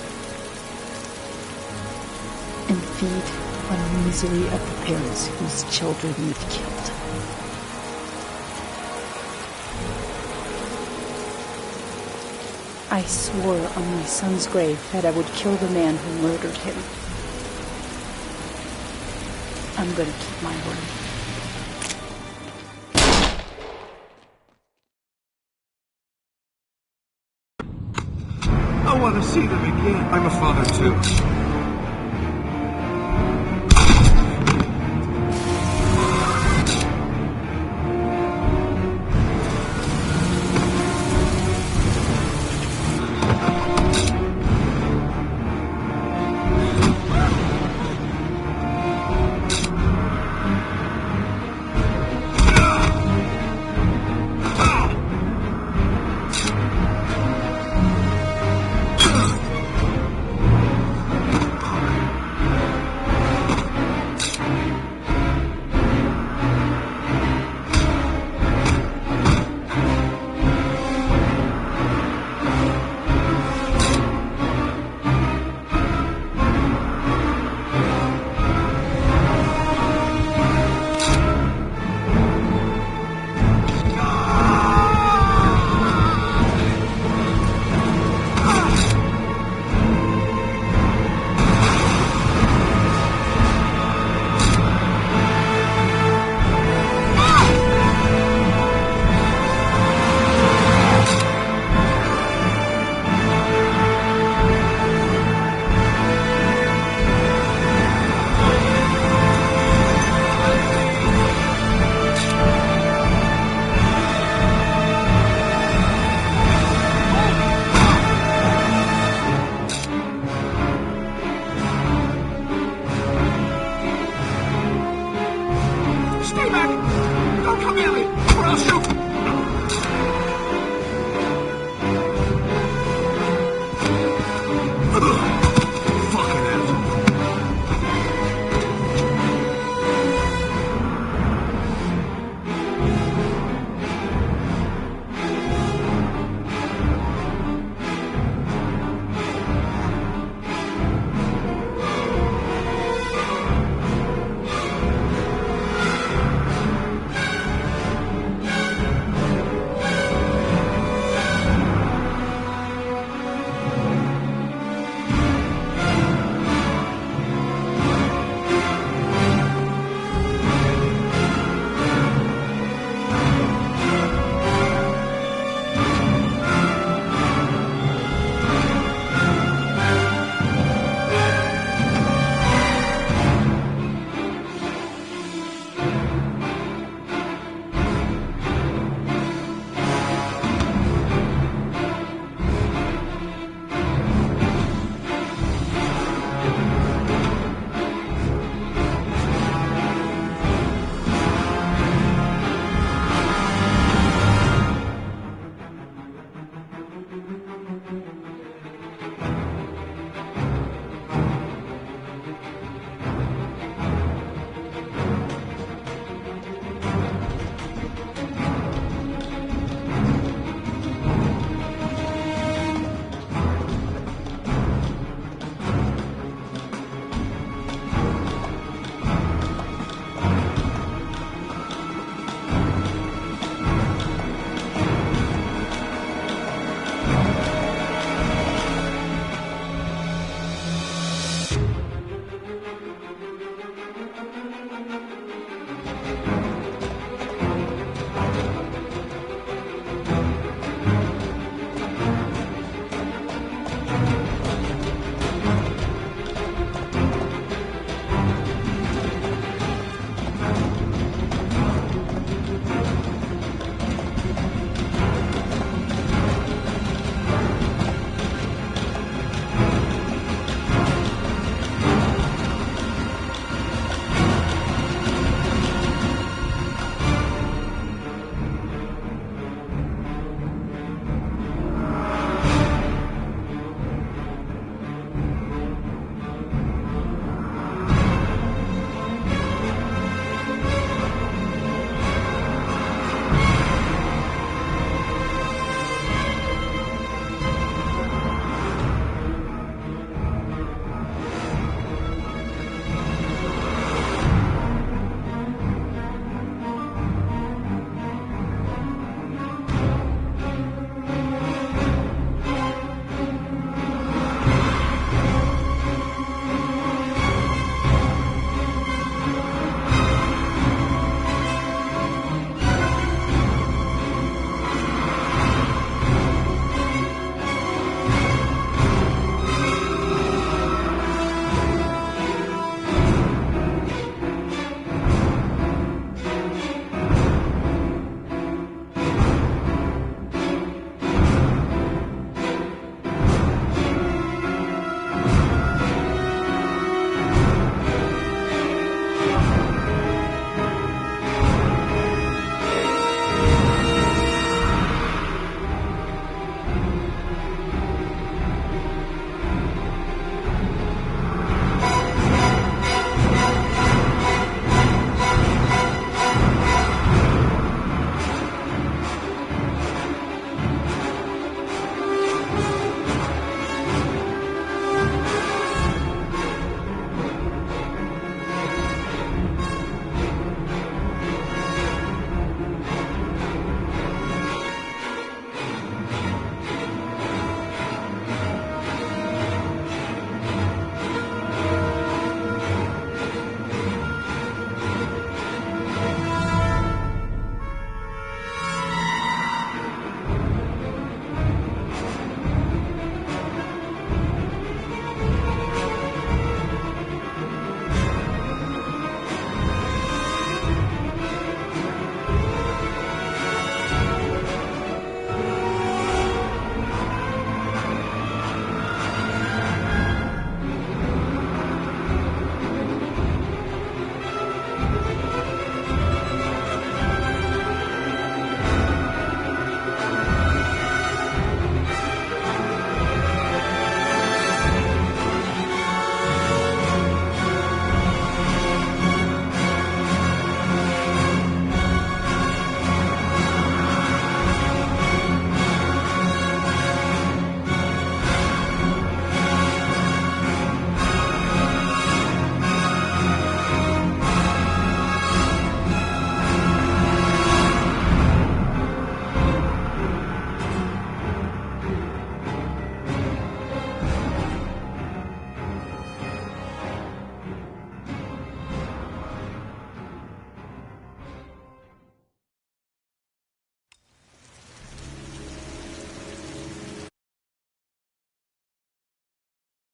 and feed on the misery of the parents whose children you've killed. I swore on my son's grave that I would kill the man who murdered him. I'm gonna keep my word. I want to see them again. I'm a father too.